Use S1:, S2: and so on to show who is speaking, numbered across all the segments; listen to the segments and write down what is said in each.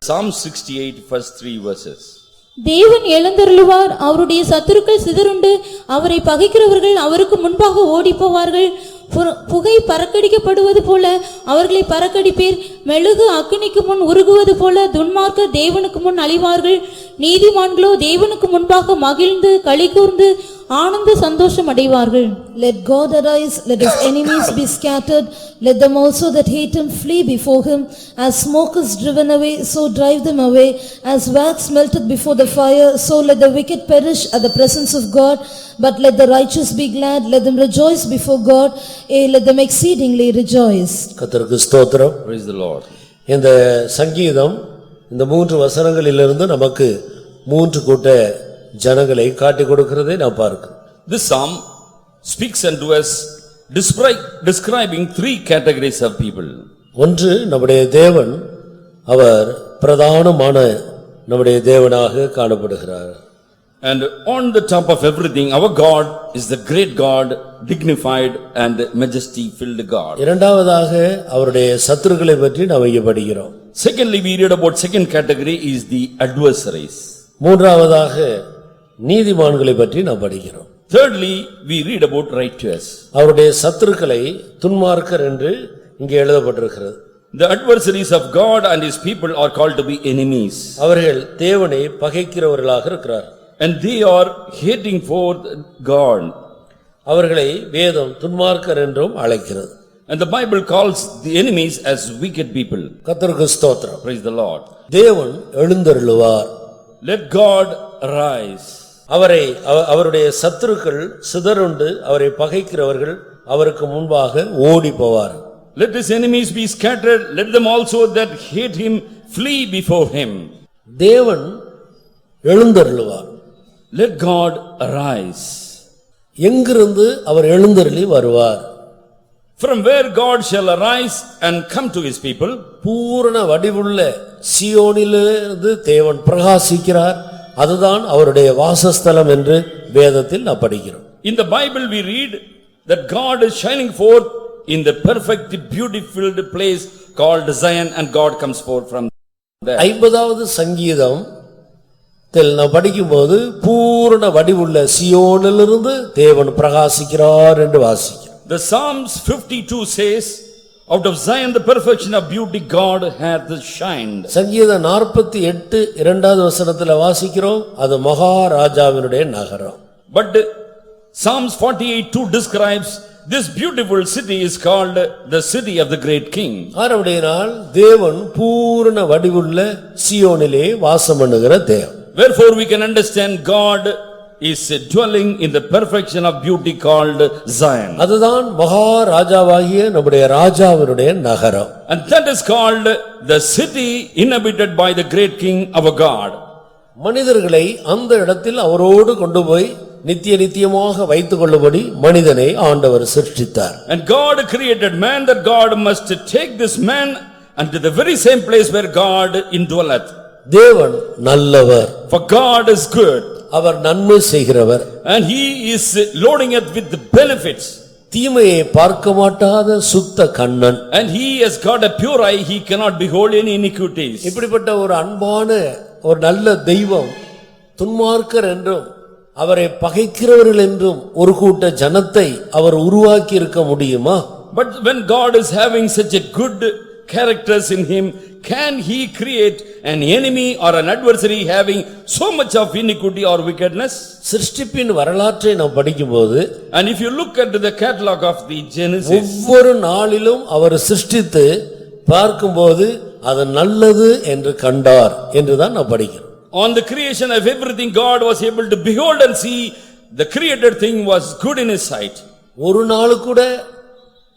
S1: Psalm 68 first 3 verses.
S2: தேவன் எழுந்தருளுவார், அவருடைய சத்துருக்கள் சிதறுண்டு, அவரை பகைக்கிறவர்கள் அவருக்கு முன்பாக ஓடிப்போவார்கள். புகை பறக்கடிக்கப்படுவது போல அவர்களை பறக்கடிப்பீர். மெழுகு அக்கினிக்கு முன் உருகுவது போல துன்மார்க்கர் தேவனுக்கு முன் அழிவார்கள். நீதிமான்களோ தேவனுக்கு முன்பாக மகிழ்ந்து களிகூர்ந்து ஆனந்த சந்தோஷம் அடைவார்கள்.
S3: Let God arise, let his enemies be scattered, let them also that hate him flee before him. As smoke is driven away, so drive them away. As wax melteth before the fire, so let the wicked perish at the presence of God. But let the righteous be glad, let them rejoice before God, let them exceedingly rejoice.
S4: கர்த்தருக்கு ஸ்தோத்திரம்.
S1: Praise the Lord.
S4: இந்த சங்கீதம் இந்த 3 வசனங்களிலிருந்து நமக்கு 3 கூட்ட ஜனங்களை காட்டிக் கொடுக்கிறதை நாம் பார்க்கிறோம்.
S1: This psalm speaks unto us describing 3 categories of people.
S4: ஒன்று, நம்முடைய தேவன் அவர் பிரதானமான நம்முடைய தேவனாக காணப்படுகிறார்.
S1: And on the top of everything, our God is the great God, dignified and majesty filled God.
S4: இரண்டாவதாக அவருடைய சத்துருக்களை பற்றி நாம் இங்கே படிக்கிறோம்.
S1: Secondly, we read about second category is the adversaries.
S4: மூன்றாவதாக நீதிமான்களை பற்றி நாம் படிக்கிறோம்.
S1: Thirdly, we read about righteous.
S4: அவருடைய சத்துருக்களை துன்மார்க்கர் என்று இங்கே எழுதப்பட்டிருக்கிறது.
S1: The adversaries of God and his people are called to be enemies.
S4: அவர்கள் தேவனை பகைக்கிறவர்களாக இருக்கிறார்.
S1: And they are hating for God.
S4: அவர்களை வேதம் துன்மார்க்கர் என்றும் அழைக்கிறது.
S1: And the Bible calls the enemies as wicked people.
S4: கர்த்தருக்கு ஸ்தோத்திரம்.
S1: Praise the Lord.
S4: தேவன் எழுந்தருளுவார்.
S1: Let God arise.
S4: அவருடைய சத்துருக்கள் சிதறுண்டு அவரை பகைக்கிறவர்கள் அவருக்கு முன்பாக ஓடி போவார்.
S1: Let his enemies be scattered, let them also that hate him flee before him.
S4: தேவன் எழுந்தருளுவார்.
S1: Let God arise.
S4: எங்கிருந்து அவர் எழுந்தருளி வருவார்?
S1: From where God shall arise and come to his people?
S4: பூரண வடிவுள்ள சீயோனிலிருந்து தேவன் பிரகாசிக்கிறார். அதுதான் அவருடைய வாசஸ்தலம் என்று வேதத்தில் நாம் படிக்கிறோம்.
S1: In the Bible we read that God is shining forth in the perfect beautiful place called Zion, and God comes forth from there. 50வது
S4: சங்கீதம் நாம் படிக்கும்போது பூரண வடிவுள்ள சீயோனிலிருந்து தேவன் பிரகாசிக்கிறார் என்று வாசிக்கிறோம்.
S1: The Psalms 52 says, out of Zion the perfection of beauty God hath shined.
S4: சங்கீதம் 48 இரண்டாவது வசனத்துல வாசிக்கிறோம், அது மகாராஜாவினுடைய நகரம்.
S1: But Psalms 48:2 describes this beautiful city is called the city of the great king.
S4: ஆரம்படியினால் தேவன் பூரண வடிவுள்ள சீயோனிலே வாசம் பண்ணுகிற தேவன்.
S1: Wherefore we can understand God is dwelling in the perfection of beauty called Zion.
S4: அதுதான் மகாராஜாவாகிய நம்முடைய ராஜாவினுடைய நகரம்.
S1: And that is called the city inhabited by the great king our God.
S4: மனிதர்களை அந்த இடத்தில் அவரோடு கொண்டு போய் நித்தியமாக வைத்துக் கொள்ளும்படி மனிதனை ஆண்டவர் சிருஷ்டித்தார்.
S1: And God created man that God must take this man unto the very same place where God indwelleth.
S4: தேவன் நல்லவர்.
S1: For God is good.
S4: அவர் நன்மை செய்கிறவர்.
S1: And he is loading it with the benefits.
S4: தீமையை பார்க்க மாட்டாத சுத்த Kannan.
S1: And he has got a pure eye, he cannot behold any iniquities.
S4: இப்படிப்பட்ட ஒரு அன்பான ஒரு நல்ல தெய்வம் துன்மார்க்கர் என்றும் அவரை பகைக்கிறவர்கள் என்றும் ஒரு கூட்ட ஜனத்தை அவர் உருவாக்கி இருக்க முடியுமா?
S1: But when God is having such a good characters in him, can he create an enemy or an adversary having so much of iniquity or wickedness?
S4: சிருஷ்டிப்பின் வரலாற்றை நாம் படிக்கும்போது,
S1: and if you look at the catalog of the Genesis,
S4: ஒவ்வொரு நாளிலும் அவர் சிருஷ்டித்து பார்க்கும்போது அது நல்லது என்று கண்டார் என்றுதான் நாம் படிக்கிறோம்.
S1: On the creation of everything, God was able to behold and see the created thing was good in his sight.
S4: ஒரு நாள் கூட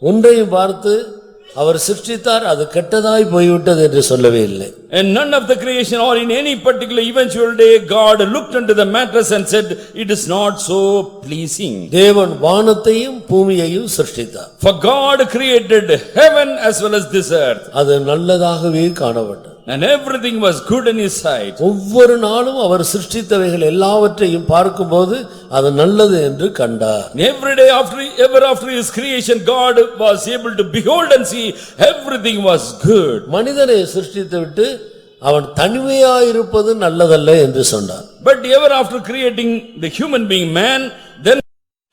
S4: ஒன்றையும் பார்த்து அவர் சிருஷ்டித்தார் அது கெட்டதாய் போய்விட்டது என்று சொல்லவே இல்லை.
S1: And none of the creation or in any particular eventual day God looked into the matters and said it is not so pleasing.
S4: தேவன் வானத்தையும் பூமியையும் சிருஷ்டித்தார்.
S1: For God created heaven as well as this earth.
S4: அது நல்லதாகவே காணப்பட்டது.
S1: And everything was good in his sight.
S4: ஒவ்வொரு நாளும் அவர் சிருஷ்டித்தவைகள் எல்லாவற்றையும் பார்க்கும்போது அது நல்லது என்று கண்டார்.
S1: Every day ever after his creation God was able to behold and see everything was good.
S4: மனிதனை சிருஷ்டித்து விட்டு அவன் தனிமையாயிருப்பது நல்லதல்ல என்று சொன்னார்.
S1: But ever after creating the human being man, then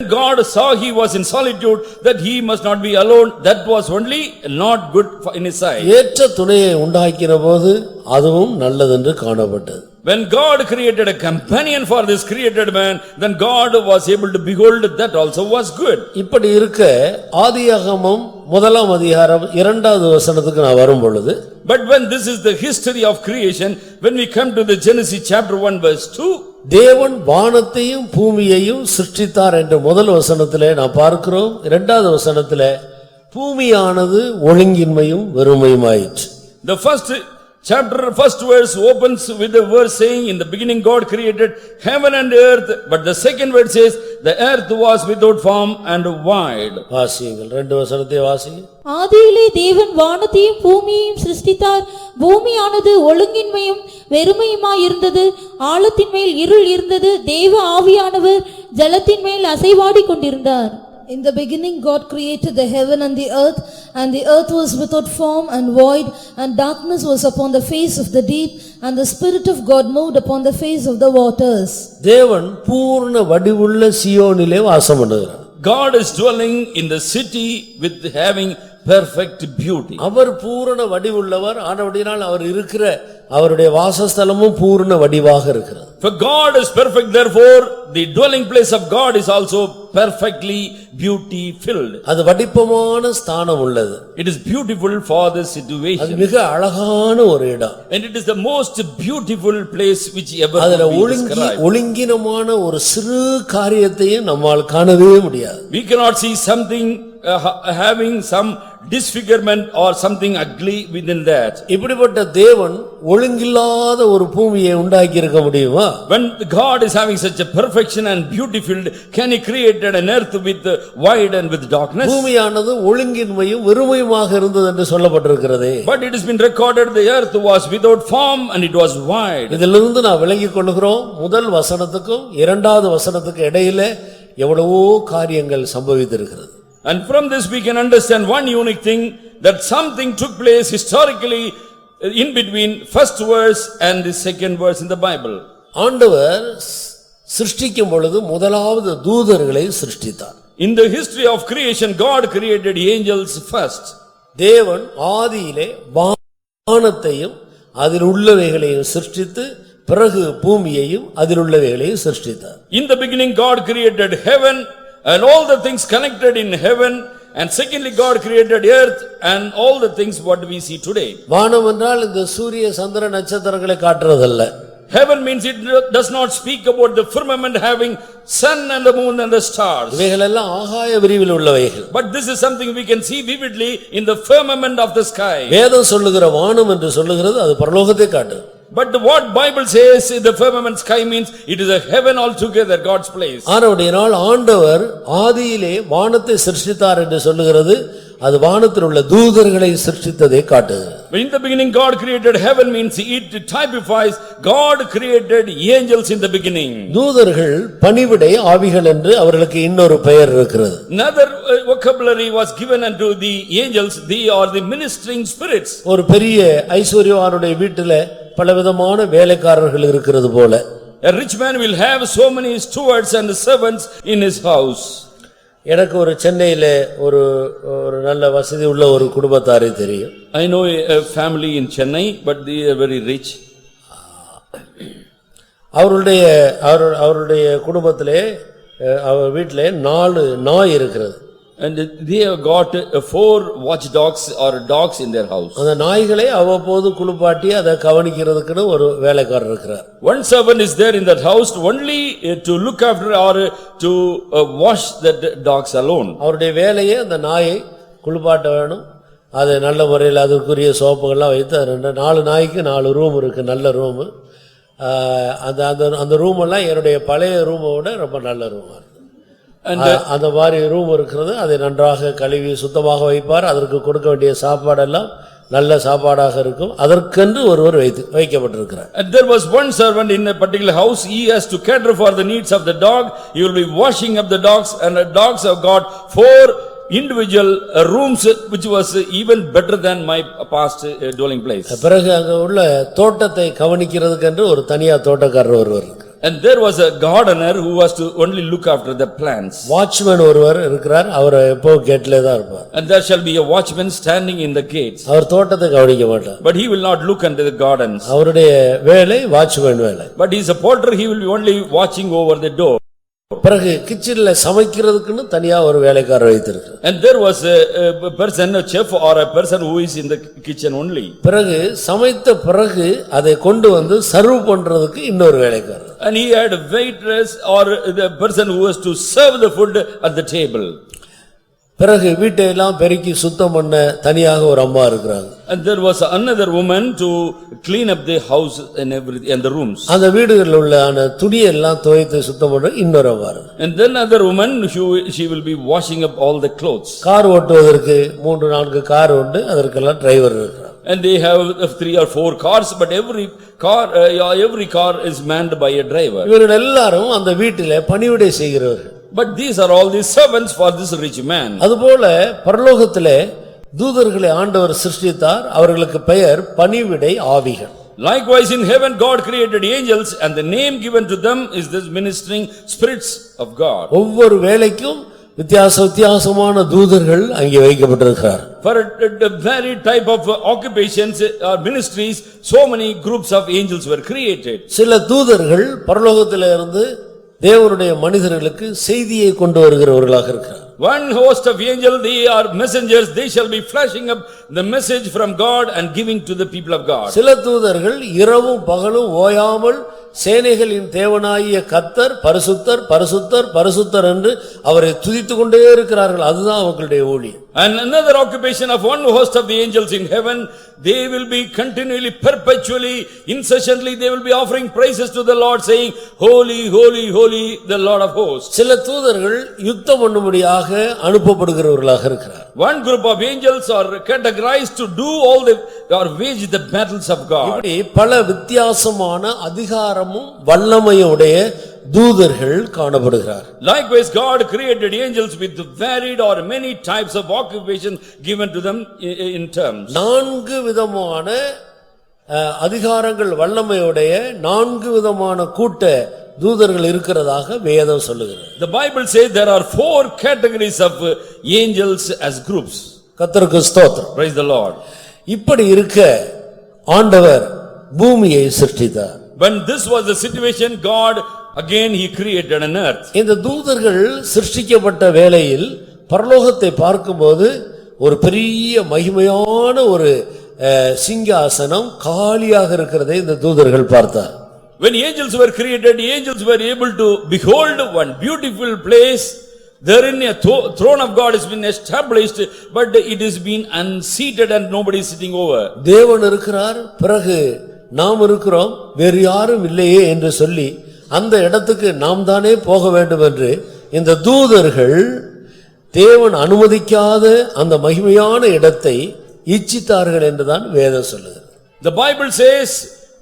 S1: God saw he was in solitude, that he must not be alone. That was only not good in his sight.
S4: ஏற்ற துணையை உண்டாக்கின போது அதுவும் நல்லதென்று காணப்பட்டது.
S1: When God created a companion for this created man, then God was able to behold that also was good.
S4: இப்படி இருக்க ஆதியாகமம் 1ஆம் அதிகாரம் 2வது வசனத்துக்கு நான் வரும் பொழுது,
S1: But when this is the history of creation, when we come to the Genesis chapter 1 verse 2,
S4: தேவன் வானத்தையும் பூமியையும் சிருஷ்டித்தார் என்று முதல் வசனத்திலே நாம் பார்க்கிறோம். 2வது வசனத்திலே பூமியானது ஒழுங்கின்மையும் வெறுமையுமாயிற்று.
S1: the first verse opens with the verse saying, in the beginning God created heaven and earth, but the second verse says, the earth was without form and void.
S4: வாசியுங்கள், 2 வசனத்தை வாசியுங்கள்.
S2: ஆதியிலே தேவன் வானத்தையும் பூமியையும் சிருஷ்டித்தார். பூமியானது ஒழுங்கின்மையும் வெறுமையுமாயிருந்தது. ஆழத்தின் மேல் இருள் இருந்தது. தேவ ஆவியானவர் ஜலத்தின் மேல் அசைவாடி கொண்டிருந்தார்.
S3: In the beginning God created the heaven and the earth was without form and void, and darkness was upon the face of the deep, and the Spirit of God moved upon the face of the waters.
S4: தேவன் பூர்ண வடிவுள்ள சீயோனிலே வாசம் பண்ணுகிறார்.
S1: God is dwelling in the city with having perfect beauty.
S4: அவர் பூரண வடிவுள்ளவர் ஆனபடியால் அவர் இருக்கிற அவருடைய வாசஸ்தலமும் பூரண வடிவாக இருக்கிறது.
S1: For God is perfect, therefore the dwelling place of God is also perfectly beauty filled.
S4: அது வடிப்பமான ஸ்தானம் உள்ளது.
S1: It is beautiful for the
S4: அது
S1: situation,
S4: மிக அழகான ஒரு இடம்.
S1: and it is the most beautiful place which ever
S4: அதுல
S1: could be described.
S4: ஒழுங்கினமான ஒரு சிறு காரியத்தையும் நம்மால் காணவே முடியாது.
S1: We cannot see something having some disfigurement or something ugly within that.
S4: இப்படிப்பட்ட தேவன் ஒழுங்கில்லாத ஒரு பூமியை உண்டாக்கி இருக்க முடியுமா?
S1: When God is having such a perfection and beauty filled, can he create an earth with void and with darkness?
S4: பூமியானது ஒழுங்கின்மையும் வெறுமையுமாக இருந்தது என்று சொல்லப்பட்டிருக்கிறதே.
S1: But it has been recorded the earth was without form and it was void.
S4: இதிலிருந்து நான் விளங்கிக் கொள்கிறோம், முதல் வசனத்துக்கும் 2வது வசனத்துக்கு இடையிலே எவ்வளவோ காரியங்கள் சம்பவித்திருக்கிறது.
S1: And from this we can understand one unique thing, that something took place historically in between first verse and the second verse in the Bible.
S4: ஆண்டவர் சிருஷ்டிக்கும் பொழுது முதலாவது தூதர்களை சிருஷ்டித்தார்.
S1: In the history of creation, God created angels first.
S4: தேவன் ஆதியிலே வானத்தையும் அதில் உள்ளவைகளையும் சிருஷ்டித்து பிறகு பூமியையும் அதில் உள்ளவைகளையும் சிருஷ்டித்தார்.
S1: In the beginning God created heaven and all the things connected in heaven, and secondly God created earth and all the things what we see today.
S4: வானம் என்றால் இந்த சூரிய சந்திர நட்சத்திரங்களை காட்டுறதல்ல.
S1: Heaven means it does not speak about the firmament having sun and the moon and the stars.
S4: இவைகளெல்லாம் ஆகாய விரிவில் உள்ளவைகள்.
S1: But this is something we can see vividly in the firmament of the sky.
S4: வேதம் சொல்லுகிற வானம் என்று சொல்லுகிறது அது பரலோகத்தை காட்டுது.
S1: But what Bible says in the firmament sky means it is a heaven altogether, God's place.
S4: ஆனபடியால் ஆண்டவர் ஆதியிலே வானத்தை சிருஷ்டித்தார் என்று சொல்லுகிறது அது வானத்தில் உள்ள தூதர்களை சிருஷ்டித்ததை காட்டுது.
S1: In the beginning God created heaven means it typifies God created angels in the beginning.
S4: தூதர்கள் பணிவிடை ஆவிகள் என்று அவர்களுக்கு இன்னொரு பெயர் இருக்கிறது.
S1: Another vocabulary was given unto the angels, they are the ministering spirits.
S4: ஒரு பெரிய ஐஸ்வர்யவானுடைய வீட்டிலே பலவிதமான வேலைக்காரர்கள் இருக்கிறது போல
S1: A rich man will have so many stewards and servants in his house.
S4: எனக்கு ஒரு சென்னையில ஒரு நல்ல வசதி உள்ள ஒரு குடும்பத்தாரை தெரியும்.
S1: I know a family in Chennai, but they are very rich.
S4: அவருடைய குடும்பத்திலே அவர் வீட்டிலே 4 நாய் இருக்கிறது.
S1: And they have got 4 watchdogs or dogs in their house.
S4: அந்த நாய்களை அவ்வப்போது குளிப்பாட்டி அதை கவனிக்கிறதுக்குன்னு ஒரு வேலைக்காரர் இருக்கிறார்.
S1: One servant is there in that house only to look after or to wash the dogs alone.
S4: அவருடைய வேலையே அந்த நாயை குளிப்பாட்ட வேணும், அது நல்ல முறையில் அதுக்குரிய சோப்புகள்லாம் வைத்து 4 நாய்க்கு 4 ரூம் இருக்கு, நல்ல ரூம். அந்த ரூம் எல்லாம் என்னுடைய பழைய ரூமை விட ரொம்ப நல்ல ரூமா இருக்கு. அந்த மாதிரி ரூம் இருக்கிறது, அதை நன்றாக கழுவி சுத்தமாக வைப்பார். அதற்கு கொடுக்க வேண்டிய சாப்பாடெல்லாம் நல்ல சாப்பாடாக இருக்கும். அதற்கென்று ஒருவர் வைக்கப்பட்டிருக்கிறார்.
S1: There was one servant in a particular house, he has to cater for the needs of the dog. He will be washing up the dogs, and the dogs have got 4 individual rooms which was even better than my past dwelling place.
S4: பிறகு அங்க உள்ள தோட்டத்தை கவனிக்கிறதுக்கென்று ஒரு தனியா தோட்டக்காரர் ஒருவர் இருக்கிறார்.
S1: And there was a gardener who was to only look after the plants.
S4: Watchman ஒருவர் இருக்கிறார். அவர் எப்போ கேட்ல தான் இருப்பார்.
S1: And there shall be a watchman standing in the gates.
S4: அவர் தோட்டத்தை கவனிக்க மாட்டார்.
S1: But he will not look into the gardens.
S4: அவருடைய வேலை வாட்ச்மேன் வேலை.
S1: But he is a porter, he will be only watching over the door.
S4: பிறகு கிச்சன்ல சமைக்கிறதுக்குன்னு தனியா ஒரு வேலைக்காரர் வைத்திருக்கிறார்.
S1: And there was a person, a chef or a person who is in the kitchen only.
S4: பிறகு சமைத்த பிறகு அதை கொண்டு வந்து சர்வ் பண்றதுக்கு இன்னொரு வேலைக்காரர்.
S1: And he had a waitress or the person who was to serve the food at the table.
S4: பிறகு வீட்டை எல்லாம் பெருக்கி சுத்தம் பண்ண தனியாக ஒரு அம்மா இருக்கிறாங்க.
S1: And there was another woman to clean up the house and everything and the rooms.
S4: அந்த வீடுகளில் உள்ள துணி எல்லாம் துவைத்து சுத்தம் பண்ற இன்னொரு அம்மா.
S1: And then another woman she will be washing up all the clothes.
S4: Car ஓட்டுவதற்கு 3-4 கார் உண்டு. அதற்கெல்லாம் டிரைவர் இருக்கிறார்.
S1: And they have 3 or 4 cars, but every car is manned by a driver.
S4: இவர்கள் எல்லாரும் அந்த வீட்டிலே பணிவிடை செய்கிறவர்கள்.
S1: But these are all the servants for this rich man.
S4: அதுபோல பரலோகத்திலே தூதர்களை ஆண்டவர் சிருஷ்டித்தார். அவர்களுக்கு பெயர் பணிவிடை ஆவிகள்.
S1: Likewise in heaven God created angels, and the name given to them is this ministering spirits of God.
S4: ஒவ்வொரு வேலைக்கும் வித்தியாசமான தூதர்கள் அங்கே வைக்கப்பட்டிருக்கிறார்.
S1: For a very type of occupations or ministries, so many groups of angels were created.
S4: சில தூதர்கள் பரலோகத்திலே இருந்து தேவனுடைய மனிதர்களுக்கு செய்தியை கொண்டு வருகிறவர்களாக இருக்கிறார்.
S1: One host of angels, they are messengers, they shall be flashing up the message from God and giving to the people of God.
S4: சில தூதர்கள் இரவும் பகலும் ஓயாமல் சேனைகளின் தேவனாகிய கர்த்தர் பரிசுத்தர் பரிசுத்தர் பரிசுத்தர் என்று அவரை துதித்துக் கொண்டே இருக்கிறார்கள். அதுதான் அவர்களுடைய ஊழியம்.
S1: And another occupation of one host of the angels in heaven, they will be continually, perpetually, incessantly, they will be offering praises to the Lord, saying, Holy, holy, holy, the Lord of hosts.
S4: சில தூதர்கள் யுத்தம் பண்ணும்படியாக அனுப்பப்படுகிறவர்களாக இருக்கிறார்.
S1: One group of angels are categorized to do all the or wage the battles of God.
S4: இப்படி பல வித்தியாசமான அதிகாரமும் வல்லமையுடைய தூதர்கள் காணப்படுகிறார்.
S1: Likewise God created angels with varied or many types of occupation given to them in terms.
S4: 4 விதமான அதிகாரங்கள் வல்லமையுடைய 4 விதமான கூட்ட தூதர்கள் இருக்கிறதாக வேதம் சொல்லுகிறது.
S1: The Bible says there are 4 categories of angels as groups.
S4: கர்த்தருக்கு ஸ்தோத்திரம்.
S1: Praise the Lord.
S4: இப்படி இருக்க ஆண்டவர் பூமியை சிருஷ்டித்தார்.
S1: When this was the situation, God again he created an earth.
S4: இந்த தூதர்கள் சிருஷ்டிக்கப்பட்ட வேளையில் பரலோகத்தை பார்க்கும்போது ஒரு பெரிய மகிமையான ஒரு சிங்காசனம் காலியாக இருக்கிறதை இந்த தூதர்கள் பார்த்தார்.
S1: When angels were created, angels were able to behold one beautiful place. Therein a throne of God has been established, but it has been unseated and nobody is sitting over.
S4: தேவன் இருக்கிறார், பிறகு நாம் இருக்கிறோம், வேறு யாரும் இல்லையே என்று சொல்லி அந்த இடத்துக்கு நாம் தானே போக வேண்டும் என்று இந்த தூதர்கள் தேவன் அனுமதிக்காத அந்த மகிமையான இடத்தை இச்சித்தார்கள் என்றுதான் வேதம் சொல்லுகிறது.
S1: The Bible says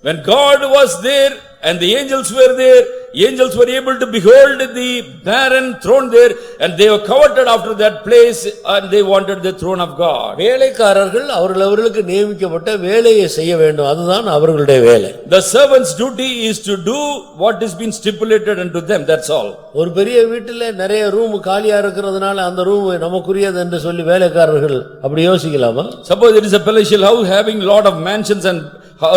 S1: when God was there and the angels were there, angels were able to behold the barren throne there, and they were coveted after that place and they wanted the throne of God.
S4: வேலைக்காரர்கள் அவர்களுக்கு நியமிக்கப்பட்ட வேலையை செய்ய வேண்டும், அதுதான் அவர்களுடைய வேலை.
S1: The servant's duty is to do what has been stipulated unto them, that's all.
S4: ஒரு பெரிய வீட்டிலே நிறைய ரூம் காலியா இருக்கிறதுனால அந்த ரூம் நமக்குரியது என்று சொல்லி வேலைக்காரர்கள் அப்படி யோசிக்கலாமா?
S1: Suppose it is a palatial house having lot of mansions and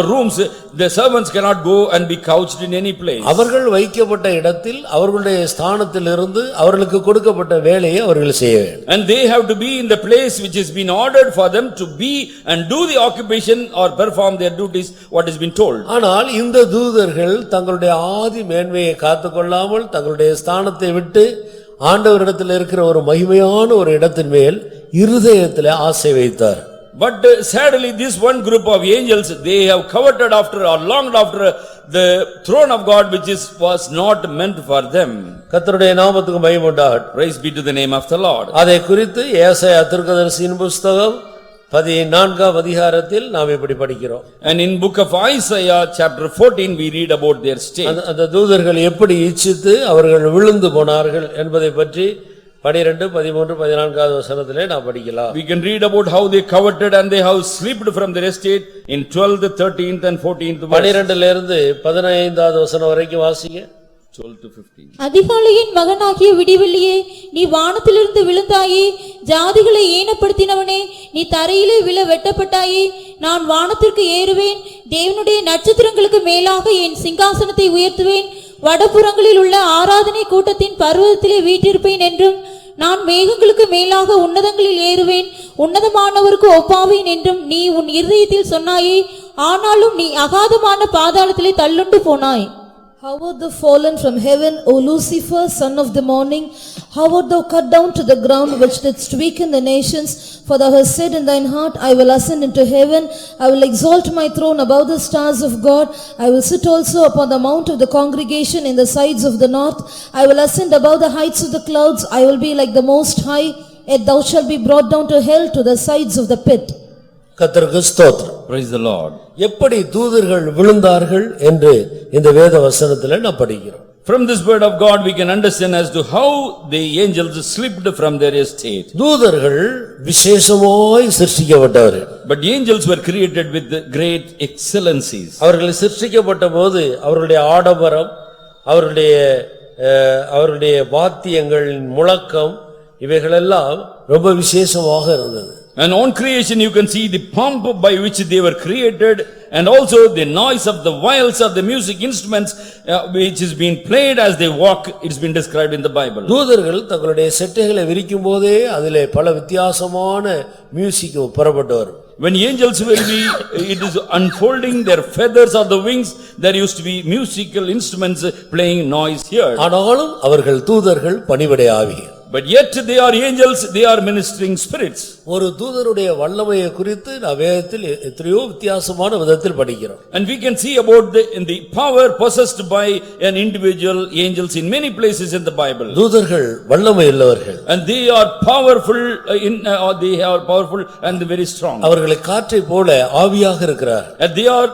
S1: rooms, the servants cannot go and be couched in any place.
S4: அவர்கள் வைக்கப்பட்ட இடத்தில் அவர்களுடைய ஸ்தானத்தில் இருந்து அவர்களுக்கு கொடுக்கப்பட்ட வேலையை அவர்கள் செய்ய வேண்டும்.
S1: And they have to be in the place which has been ordered for them to be and do the occupation or perform their duties what has been told.
S4: ஆனால் இந்த தூதர்கள் தங்களுடைய ஆதி மேன்மையை காத்துக்கொள்ளாமல் தங்களுடைய ஸ்தானத்தை விட்டு ஆண்டவரிடத்தில் இருக்கிற ஒரு மகிமையான ஒரு இடத்தின் மேல் இருதயத்தில் ஆசை வைத்தார்.
S1: But sadly this one group of angels, they have coveted after or longed after the throne of God which was not meant for them.
S4: கர்த்தருடைய நாமத்துக்கு மகிமை உண்டாகட்டும்.
S1: Praise be to the name of the Lord.
S4: அதை குறித்து ஏசாயா தீர்க்கதரிசியின் புத்தகம் 14ஆம் அதிகாரத்தில் நாம் இப்படி படிக்கிறோம்.
S1: And in book of Isaiah chapter 14 we read about their state.
S4: அந்த தூதர்கள் எப்படி இச்சித்து அவர்கள் விழுந்து போனார்கள் என்பதை பற்றி 12, 13, 14 வசனத்திலே நாம் படிக்கலாம்.
S1: We can read about how they coveted and they have slipped from their estate in 12th, 13th and 14th verse.
S4: 12 இருந்து 15 வசனம் வரைக்கும் வாசிங்க.
S1: 12 to 15.
S2: அதிகாலையின் மகனாகிய விடிவெள்ளியே, நீ வானத்திலிருந்து விழுந்தாயே, ஜாதிகளை ஏனப்படுத்தினவனே, நீ தரையிலே விழ வெட்டப்பட்டாயே. நான் வானத்திற்கு ஏறுவேன், தேவனுடைய நட்சத்திரங்களுக்கு மேலாக என் சிங்காசனத்தை உயர்த்துவேன். வடபுறங்களில் உள்ள ஆராதனை கூட்டத்தின் பர்வதத்திலே வீற்றிருப்பேன் என்றும், நான் மேகங்களுக்கு மேலாக உன்னதங்களில் ஏறுவேன், உன்னதமானவருக்கு ஒப்பாவேன் என்றும் நீ உன் இருதயத்தில் சொன்னாயே. ஆனாலும் நீ அகாதமான பாதாளத்திலே தள்ளுண்டு போனாய்.
S3: How art thou fallen from heaven, O Lucifer, son of the morning? How art thou cut down to the ground, which didst weaken the nations? For thou hast said in thine heart, I will ascend into heaven, I will exalt my throne above the stars of God. I will sit also upon the mount of the congregation in the sides of the north. I will ascend above the heights of the clouds, I will be like the Most High. Yet thou shalt be brought down to hell, to the sides of the pit.
S4: கர்த்தருக்கு ஸ்தோத்திரம்.
S1: Praise the Lord.
S4: எப்படி தூதர்கள் விழுந்தார்கள் என்று இந்த வேத வசனத்திலே நாம் படிக்கிறோம்.
S1: From this word of God we can understand as to how the angels slipped from their estate.
S4: தூதர்கள் விசேஷமாய் சிருஷ்டிக்கப்பட்டவர்கள்.
S1: But the angels were created with great excellencies.
S4: அவர்கள் சிருஷ்டிக்கப்பட்ட போது அவருடைய ஆடம்பரம், அவருடைய வாத்தியங்களின் முழக்கம் இவைகளெல்லாம் ரொம்ப விசேஷமாக இருந்தது.
S1: And on creation you can see the pomp by which they were created, and also the noise of the viols of the music instruments which is being played as they walk. It's been described in the Bible.
S4: தூதர்கள் தங்களுடைய செட்டைகளை விரிக்கும் போதே அதிலே பல வித்தியாசமான music புறப்பட்டு வரும்.
S1: When angels will be, it is unfolding their feathers of the wings, there used to be musical instruments playing noise here.
S4: ஆனாலும் அவர்கள் தூதர்கள் பணிவிடை ஆவிகள்.
S1: But yet they are angels, they are ministering spirits.
S4: ஒரு தூதருடைய வல்லமையை குறித்து நாம் வேதத்தில் எத்தனையோ வித்தியாசமான விதத்தில் படிக்கிறோம்.
S1: And we can see about the power possessed by an individual angels in many places in the Bible.
S4: தூதர்கள் வல்லமை உள்ளவர்கள்.
S1: And they are powerful they are powerful and very strong.
S4: அவர்களை காற்றை போல ஆவியாக இருக்கிறார்.
S1: And they are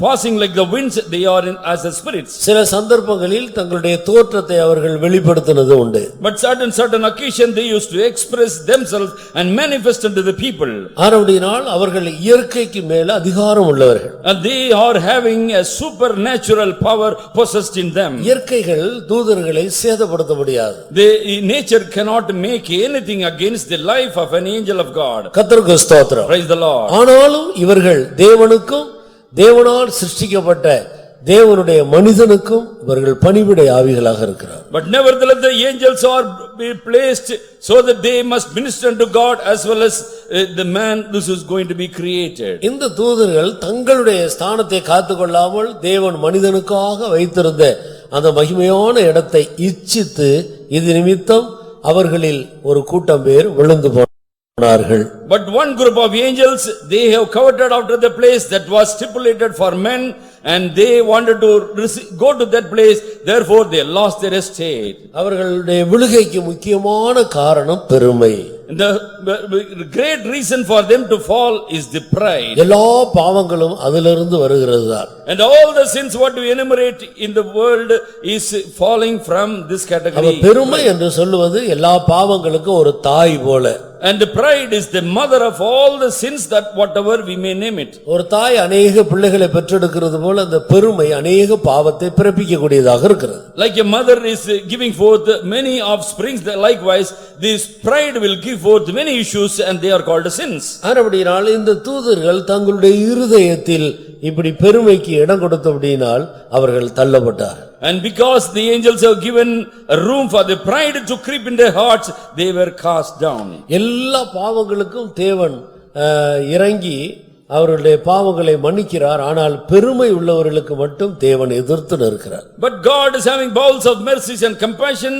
S1: passing like the winds, they are as the spirits.
S4: சில சந்தர்ப்பங்களில் தங்களுடைய தோற்றத்தை அவர்கள் வெளிப்படுத்தினது உண்டு.
S1: But certain occasion they used to express themselves and manifest unto the people.
S4: ஆனபடியால் அவர்கள் இயற்கைக்கு மேல அதிகாரம் உள்ளவர்கள்.
S1: And they are having a supernatural power possessed in them.
S4: இயற்கைகள் தூதர்களை சேதப்படுத்த முடியாது.
S1: The nature cannot make anything against the life of an angel of God.
S4: கர்த்தருக்கு ஸ்தோத்திரம்.
S1: Praise the Lord.
S4: ஆனாலும் இவர்கள் தேவனுக்கும் தேவனால் சிருஷ்டிக்கப்பட்ட தேவனுடைய மனிதனுக்கும் இவர்கள் பணிவிடை ஆவிகளாக இருக்கிறார்.
S1: But nevertheless the angels are placed so that they must minister unto God as well as the man this is going to be created.
S4: இந்த தூதர்கள் தங்களுடைய ஸ்தானத்தை காத்துக்கொள்ளாமல் தேவன் மனிதனுக்காக வைத்திருந்த அந்த மகிமையான இடத்தை இச்சித்து இது நிமித்தம் அவர்களில் ஒரு கூட்டம் பேர் விழுந்து போனார்கள்.
S1: But one group of angels, they have coveted after the place that was stipulated for men, and they wanted to go to that place, therefore they lost their estate.
S4: அவர்களுடைய விழுகைக்கு முக்கியமான காரணம் பெருமை.
S1: The great reason for them to fall is the pride.
S4: எல்லா பாவங்களும் அதிலிருந்து வருகிறதுதான்.
S1: And all the sins what we enumerate in the world is falling from this category.
S4: பெருமை என்று சொல்லுவது எல்லா பாவங்களுக்கும் ஒரு தாய் போல.
S1: And the pride is the mother of all the sins that whatever we may name it.
S4: ஒரு தாய் अनेक பிள்ளைகளை பெற்றெடுக்கிறது போல அந்த பெருமை अनेक பாவத்தை பிறப்பிக்க கூடியதாக இருக்கிறது.
S1: Like a mother is giving forth many offsprings, likewise this pride will give forth many issues and they are called sins.
S4: ஆனபடியால் இந்த தூதர்கள் தங்களுடைய இருதயத்தில் இப்படி பெருமைக்கு இடம் கொடுத்தபடியால் அவர்கள் தள்ளப்பட்டார்கள்.
S1: And because the angels have given a room for the pride to creep in their hearts, they were cast down.
S4: எல்லா பாவங்களுக்கும் தேவன் இறங்கி அவர்களுடைய பாவங்களை மன்னிக்கிறார். ஆனால் பெருமை உள்ளவர்களுக்கு மட்டும் தேவன் எதிர்த்து நிற்கிறார்.
S1: But God is having bowels of mercies and compassion,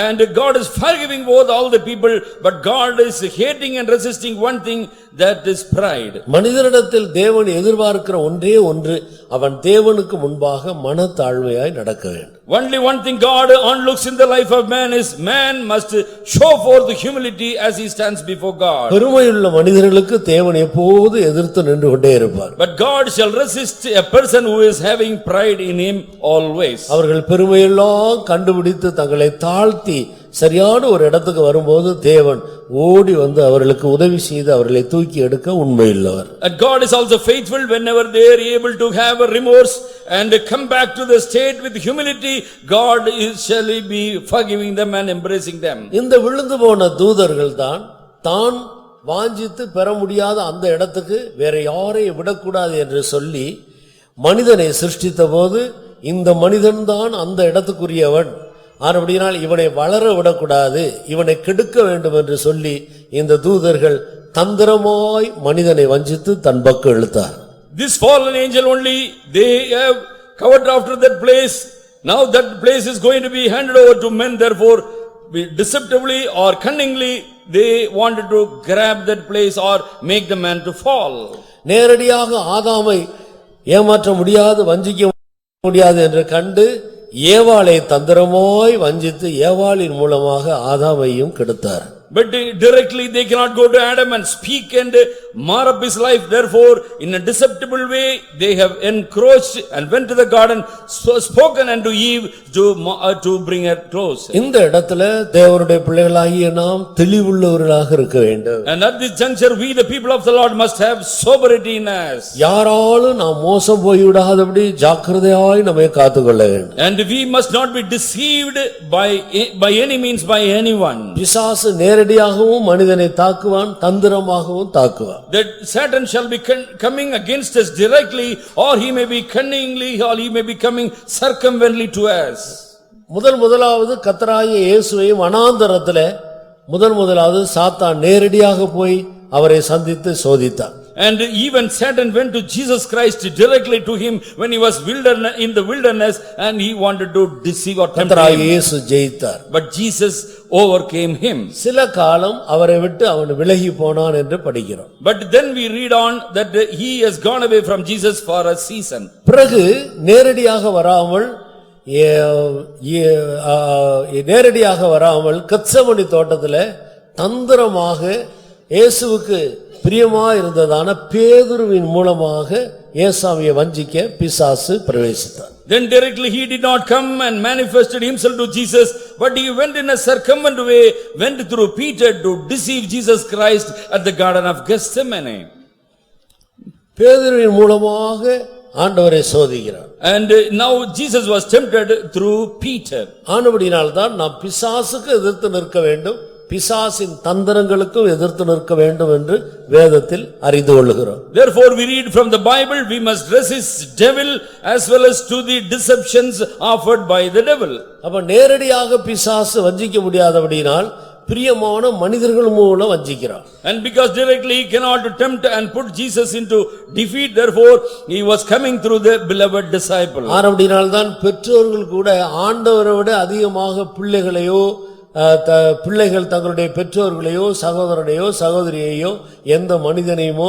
S1: and God is forgiving both all the people, but God is hating and resisting one thing, that is pride.
S4: மனிதனிடத்தில் தேவன் எதிர்பார்க்கிற ஒன்றே ஒன்று, அவன் தேவனுக்கு முன்பாக மனத்தாழ்மையாய் நடக்க வேண்டும்.
S1: Only one thing God onlooks in the life of man is man must show forth the humility as he stands before God.
S4: பெருமையுள்ள மனிதர்களுக்கு தேவன் எப்போது எதிர்த்து நின்று கொண்டே இருப்பார்.
S1: But God shall resist a person who is having pride in him always.
S4: அவர்கள் பெருமையெல்லாம் கண்டுபிடித்து தங்களை தாழ்த்த தாழ்த்தி சரியான ஒரு இடத்துக்கு வரும்போது தேவன் ஓடி வந்து அவர்களுக்கு உதவி செய்து அவர்களை தூக்கி எடுக்க உண்மையுள்ளவர்.
S1: And God is also faithful whenever they are able to have a remorse and come back to the state with humility. God is surely be forgiving them and embracing them.
S4: இந்த விழுந்து போன தூதர்கள் தான் வாஞ்சித்து பெற முடியாத அந்த இடத்துக்கு வேற யாரையும் விடக்கூடாது என்று சொல்லி மனிதனை சிருஷ்டித்த போது இந்த மனிதன்தான் அந்த இடத்துக்குரியவன், அப்படினால் இவனை வளர விடக்கூடாது, இவனை கெடுக்க வேண்டும் என்று சொல்லி இந்த தூதர்கள் தந்திரமாய் மனிதனை வஞ்சித்து தன் பக்கம் இழுத்தார்.
S1: This fallen angel only, they have covered after that place. Now that place is going to be handed over to men, therefore deceptively or cunningly they wanted to grab that place or make the man to fall.
S4: நேரடியாக ஆதாமை ஏமாற்ற முடியாது, வஞ்சிக்க முடியாது என்று கண்டு ஏவாளை தந்திரமாய் வஞ்சித்து ஏவாளின் மூலமாக ஆதாமையும் கெடுத்தார்.
S1: But directly they cannot go to Adam and speak and mar up his life. Therefore, in a deceptible way, they have encroached and went to the garden, spoken unto Eve to bring her close.
S4: இந்த இடத்துல தேவனுடைய பிள்ளைகளாகிய நாம் தெளிவுள்ளவர்களாக இருக்க வேண்டும்.
S1: And at this juncture, we the people of the Lord must have sobriety in us.
S4: யாராலும் நாம் மோசம் போய்விடாதபடி ஜாக்கிரதையாய் நம்மை காத்துக்கொள்ள வேண்டும்.
S1: And we must not be deceived by any means by anyone.
S4: பிசாசு நேரடியாகவும் மனிதனை தாக்குவான், தந்திரமாகவும் தாக்குவான்.
S1: That Satan shall be coming against us directly, or he may be cunningly, or he may be coming circumvently to us.
S4: முதலாவது கர்த்தராகிய இயேசுவை வனாந்தரத்திலே முதலாவது சாத்தான் நேரடியாக போய் அவரை சந்தித்து சோதித்தான்.
S1: And even Satan went to Jesus Christ directly to him when he was in the wilderness, and he wanted to deceive or tempt him.
S4: கர்த்தராகிய இயேசு ஜெயித்தார்.
S1: But Jesus overcame him.
S4: சில காலம் அவரை விட்டு அவன் விலகி போனான் என்று படிக்கிறோம்.
S1: But then we read on that he has gone away from Jesus for a season.
S4: பிறகு நேரடியாக வராமல் கெத்செமனி தோட்டத்திலே தந்திரமாக இயேசுவுக்கு பிரியமா இருந்ததான பேதுருவின் மூலமாக ஏசாமியை வஞ்சிக்க பிசாசு பிரவேசித்தார்.
S1: Then directly he did not come and manifested himself to Jesus, but he went in a circumvent way, went through Peter to deceive Jesus Christ at the Garden of Gethsemane.
S4: பேதுருவின் மூலமாக ஆண்டவரை சோதிக்கிறார்.
S1: And now Jesus was tempted through Peter.
S4: ஆனபடியால்தான் நாம் பிசாசுக்கு எதிர்த்து நிற்க வேண்டும், பிசாசின் தந்திரங்களுக்கும் எதிர்த்து நிற்க வேண்டும் என்று வேதத்தில் அறிந்து கொள்கிறோம்.
S1: Therefore we read from the Bible, we must resist devil as well as to the deceptions offered by the devil.
S4: அப்ப நேரடியாக பிசாசு வஞ்சிக்க முடியாதபடியால் பிரியமான மனிதர்கள் மூலம் வஞ்சிக்கிறார்.
S1: And because directly he cannot tempt and put Jesus into defeat, therefore he was coming through the beloved disciple.
S4: ஆனபடியால்தான் பெற்றோர்கள் கூட ஆண்டவரை விட அதிகமாக பிள்ளைகள் தங்களுடைய பெற்றோர்களையோ சகோதரனையோ சகோதரியையோ எந்த மனிதனையுமோ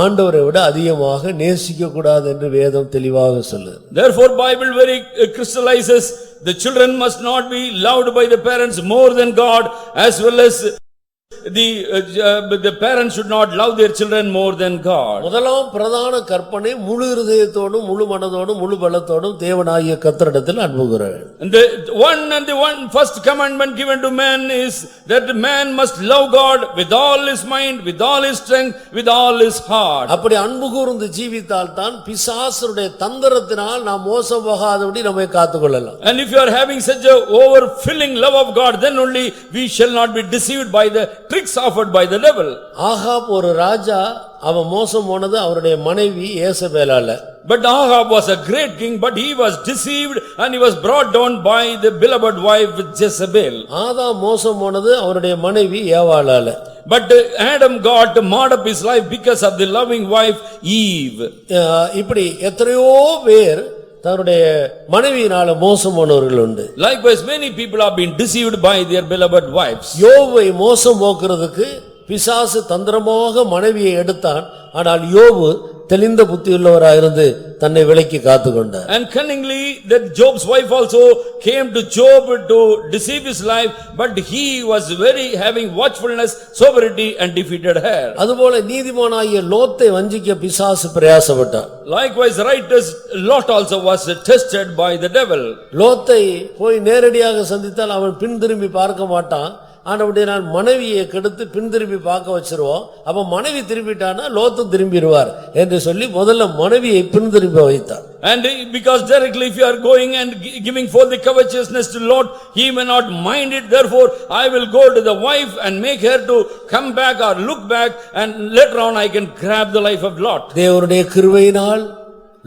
S4: ஆண்டவரை விட அதிகமாக நேசிக்க கூடாது என்று வேதம் தெளிவாக சொல்லுது.
S1: Therefore Bible very crystallizes the children must not be loved by the parents more than God, as well as the parents should not love their children more than God.
S4: முதலாம் பிரதான கற்பனை முழு இருதயத்தோடும் முழு மனதோடும் முழு பலத்தோடும் தேவனாகிய கர்த்தரிடத்தில் அன்பு கூற வேண்டும்.
S1: And the one first commandment given to man is that man must love God with all his mind, with all his strength, with all his heart.
S4: அப்படி அன்பு கூர்ந்து ஜீவித்தால் தான் பிசாசுடைய தந்திரத்தினால் நாம் மோசம் போகாதபடி நம்மை காத்துக்கொள்ளலாம்.
S1: And if you are having such a overfilling love of God, then only we shall not be deceived by the tricks offered by the devil.
S4: Ahab ஒரு ராஜா, அவன் மோசம் போனது அவருடைய மனைவி ஏசபேலால.
S1: But Ahab was a great king, but he was deceived and he was brought down by the beloved wife Jezebel.
S4: ஆதாம் மோசம் போனது அவருடைய மனைவி ஏவாளால.
S1: But Adam got marred up his life because of the loving wife Eve.
S4: இப்படி எத்தனையோ பேர் தன்னுடைய மனைவியினால மோசம் போனவர்கள் உண்டு.
S1: Likewise many people have been deceived by their beloved wives.
S4: யோபை மோசம் போக்குறதுக்கு பிசாசு தந்திரமாக மனைவியை எடுத்தான். ஆனால் யோபு தெளிந்த புத்தியுள்ளவராயிருந்து தன்னை விலக்கி காத்துக்கொண்டார்.
S1: And cunningly that Job's wife also came to Job to deceive his life, but he was very having watchfulness, sobriety and defeated her.
S4: அதுபோல நீதிமானாகிய லோத்தை வஞ்சிக்க பிசாசு பிரயாசப்பட்டார்.
S1: Likewise righteous Lot also was tested by the devil.
S4: லோத்தை போய் நேரடியாக சந்தித்தால் அவன் பின் திரும்பி பார்க்க மாட்டான். ஆனபடி நான் மனைவியை கெடுத்து பின் திரும்பி பார்க்க வச்சிருவோம். அப்ப மனைவி திரும்பிட்டானா லோத்து திரும்பிடுவார் என்று சொல்லி முதல்ல மனைவியை பின் திரும்பி வைத்தார்.
S1: And because directly if you are going and giving forth the covetousness to Lot, he may not mind it. Therefore I will go to the wife and make her to come back or look back, and later on I can grab the life of Lot.
S4: தேவனுடைய கிருபையினால்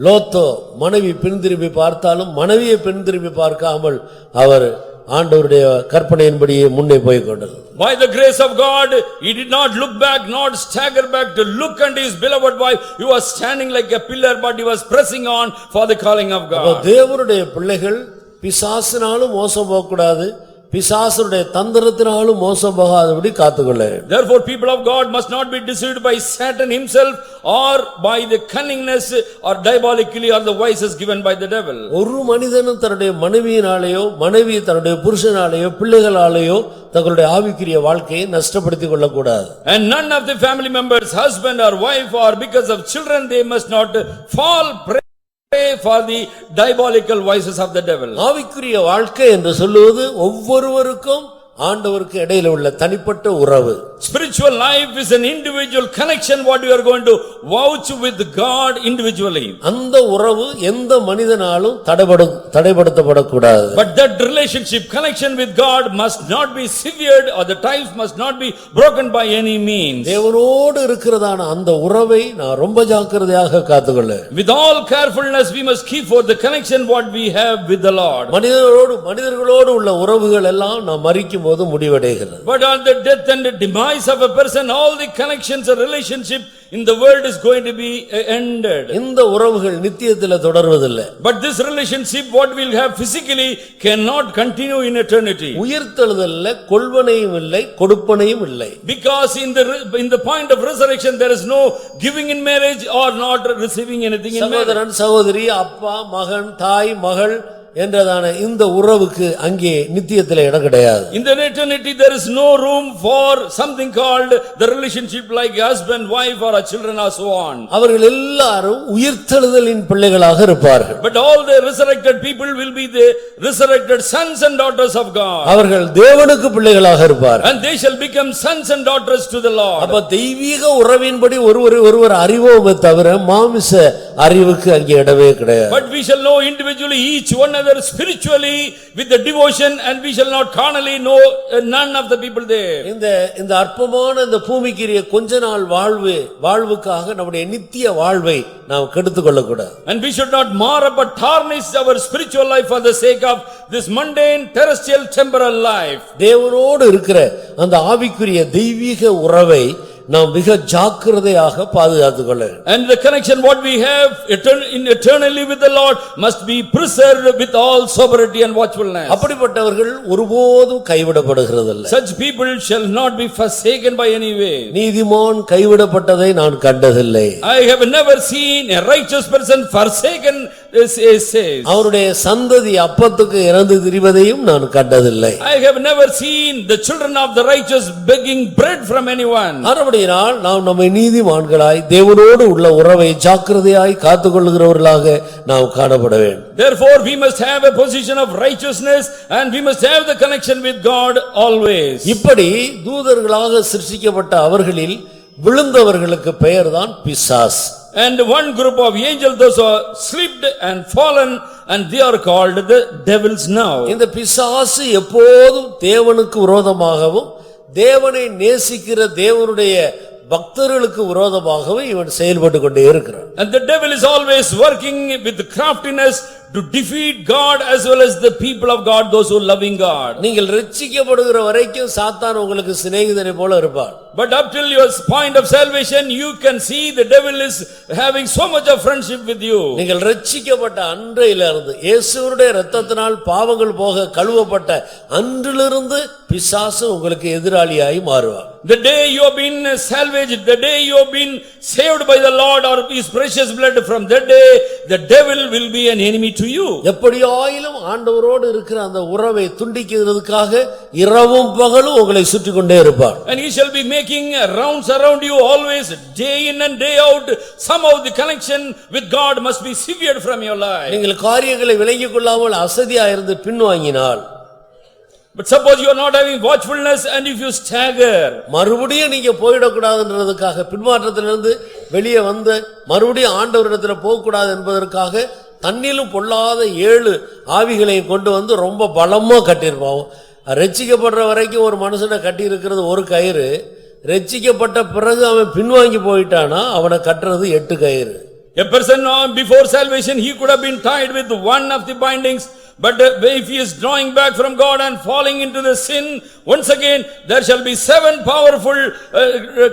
S4: லோத்தோ மனைவி பின் திரும்பி பார்த்தாலும் மனைவியை பின் திரும்பி பார்க்காமல் அவர் ஆண்டவருடைய கற்பனையின்படியே முன்னே போய் கொண்டார்.
S1: By the grace of God, he did not look back, not stagger back to look unto his beloved wife. He was standing like a pillar, but he was pressing on for the calling of God.
S4: தேவனுடைய பிள்ளைகள் பிசாசினாலும் மோசம் போகக்கூடாது, பிசாசுடைய தந்திரத்தினாலும் மோசம் போகாதபடி காத்துக்கொள்ள.
S1: Therefore people of God must not be deceived by Satan himself or by the cunningness or diabolically or the vices given by the devil.
S4: ஒரு மனிதனும் தன்னுடைய மனைவியினாலேயோ மனைவி தன்னுடைய புருஷனாலேயோ பிள்ளைகளாலேயோ தங்களுடைய ஆவிக்குரிய வாழ்க்கையை நஷ்டப்படுத்திக் கொள்ளக்கூடாது.
S1: And none of the family members, husband or wife, or because of children, they must not fall prey for the diabolical vices of the devil.
S4: ஆவிக்குரிய வாழ்க்கை என்று சொல்லுவது ஒவ்வொருவருக்கும் ஆண்டவருக்கு இடையில உள்ள தனிப்பட்ட உறவு.
S1: Spiritual life is an individual connection what you are going to vouch with God individually.
S4: அந்த உறவு எந்த மனிதனாலும் தடைபடுத்தப்படக்கூடாது.
S1: But that relationship connection with God must not be severed, or the ties must not be broken by any means.
S4: தேவனோடு இருக்கிறதான அந்த உறவை நான் ரொம்ப ஜாக்கிரதையாக காத்துக்கொள்ள.
S1: With all carefulness we must keep for the connection what we have with the Lord.
S4: மனிதர்களோடு உள்ள உறவுகள் எல்லாம் நாம் மரிக்கும் போது முடிவடைகிறது.
S1: But on the death and the demise of a person, all the connections and relationship in the world is going to be ended.
S4: இந்த உறவுகள் நித்தியத்தில் தொடர்வதில்லை.
S1: But this relationship what we'll have physically cannot continue in eternity.
S4: உயிர்த்தெழுதல்ல கொள்வனையும் இல்லை கொடுப்பனையும் இல்லை.
S1: Because in the point of resurrection there is no giving in marriage or not receiving anything in marriage.
S4: சகோதரன் சகோதரி அப்பா மகன் தாய் மகள் என்றதான இந்த உறவுக்கு அங்கே நித்தியத்தில் இடம் கிடையாது.
S1: In the eternity there is no room for something called the relationship like husband wife or a children or so on.
S4: அவர்கள் எல்லாரும் உயிர்த்தெழுதலின் பிள்ளைகளாக இருப்பார்கள்.
S1: But all the resurrected people will be the resurrected sons and daughters of God.
S4: அவர்கள் தேவனுக்கு பிள்ளைகளாக இருப்பார்கள்.
S1: And they shall become sons and daughters to the Lord.
S4: அப்ப தெய்வீக உறவின்படி ஒருவர் அறிவோமே தவிர மாமிச அறிவுக்கு அங்கே இடமே கிடையாது.
S1: But we shall know individually each one another spiritually with the devotion, and we shall not carnally know none of the people there.
S4: இந்த அற்பமான இந்த பூமிக்குரிய கொஞ்ச நாள் வாழ்வுக்காக நம்முடைய நித்திய வாழ்வை நாம் கெடுத்துக் கொள்ளக்கூடாது.
S1: And we should not mar up or tarnish our spiritual life for the sake of this mundane terrestrial temporal life.
S4: தேவனோடு இருக்கிற அந்த ஆவிக்குரிய தெய்வீக உறவை நாம் மிக ஜாக்கிரதையாக பாதுகாத்துக் கொள்ள.
S1: And the connection what we have eternally with the Lord must be preserved with all sobriety and watchfulness.
S4: அப்படிப்பட்டவர்கள் ஒருபோதும் கைவிடப்படுகிறதில்லை.
S1: Such people shall not be forsaken by any way.
S4: நீதிமான் கைவிடப்பட்டதை நான் கண்டதில்லை.
S1: I have never seen a righteous person forsaken, says.
S4: அவருடைய சந்ததி அப்பத்துக்கு இறந்து திரிவதையும் நான் கண்டதில்லை.
S1: I have never seen the children of the righteous begging bread from anyone.
S4: அப்படினால் நாம் நம்மை நீதிமான்களாய் தேவனோடு உள்ள உறவை ஜாக்கிரதையாய் காத்துக்கொள்கிறவர்களாக நாம் காணப்பட வேண்டும்.
S1: Therefore we must have a position of righteousness, and we must have the connection with God always.
S4: இப்படி தூதர்களாக சிருஷ்டிக்கப்பட்ட அவர்களில் விழுந்தவர்களுக்கு பெயர்தான் பிசாஸ்.
S1: And one group of angels, those who slipped and fallen, and they are called the devils now.
S4: இந்த பிசாசு எப்போதும் தேவனுக்கு விரோதமாகவும் தேவனை நேசிக்கிற தேவனுடைய பக்தர்களுக்கு விரோதமாகவும் இவன் செயல்பட்டு கொண்டே இருக்கிறான்.
S1: And the devil is always working with craftiness to defeat God as well as the people of God, those who loving God.
S4: நீங்கள் ரட்சிக்கப்படுகிற வரைக்கும் சாத்தான் உங்களுக்கு சிநேகிதனை போல இருப்பான்.
S1: But up till your point of salvation you can see the devil is having so much of friendship with you.
S4: நீங்கள் ரட்சிக்கப்பட்ட அன்றையிலிருந்து இயேசுவுடைய இரத்தத்தினால் பாவங்கள் போக கழுவப்பட்ட அன்றிலிருந்து பிசாசு உங்களுக்கு எதிராளியாய் மாறுவான்.
S1: The day you have been salvaged, the day you have been saved by the Lord or his precious blood, from that day the devil will be an enemy to you.
S4: எப்படியாயிலும் ஆண்டவரோடு இருக்கிற அந்த உறவை துண்டிக்கிறதுக்காக இரவும் பகலும் உங்களை சுற்றி கொண்டே இருப்பார்.
S1: And he shall be making rounds around you always, day in and day out. Somehow the connection with God must be severed from your life.
S4: நீங்கள் காரியங்களை விளங்கிக் கொள்ளாமல் அசதியா இருந்து பின்வாங்கினால்,
S1: But suppose you are not having watchfulness and if you stagger,
S4: மறுபடியும் நீங்க போய்டக்கூடாதுன்றதுக்காக, பின்மாற்றத்திலிருந்து வெளியே வந்து மறுபடியும் ஆண்டவரிடத்துல போகக்கூடாது என்பதற்காக தன்னிலும் பொல்லாத 7 ஆவிகளையும் கொண்டு வந்து ரொம்ப பலமா கட்டியிருப்பான். ரட்சிக்கப்படுற வரைக்கும் ஒரு மனுஷனை கட்டி இருக்கிறது ஒரு கயிறு, ரட்சிக்கப்பட்ட பிறகு அவன் பின்வாங்கி போயிட்டானா அவனை கட்டுறது 8 கயிறு.
S1: a person before salvation he could have been tied with one of the bindings, but if he is drawing back from God and falling into the sin once again, there shall be 7 powerful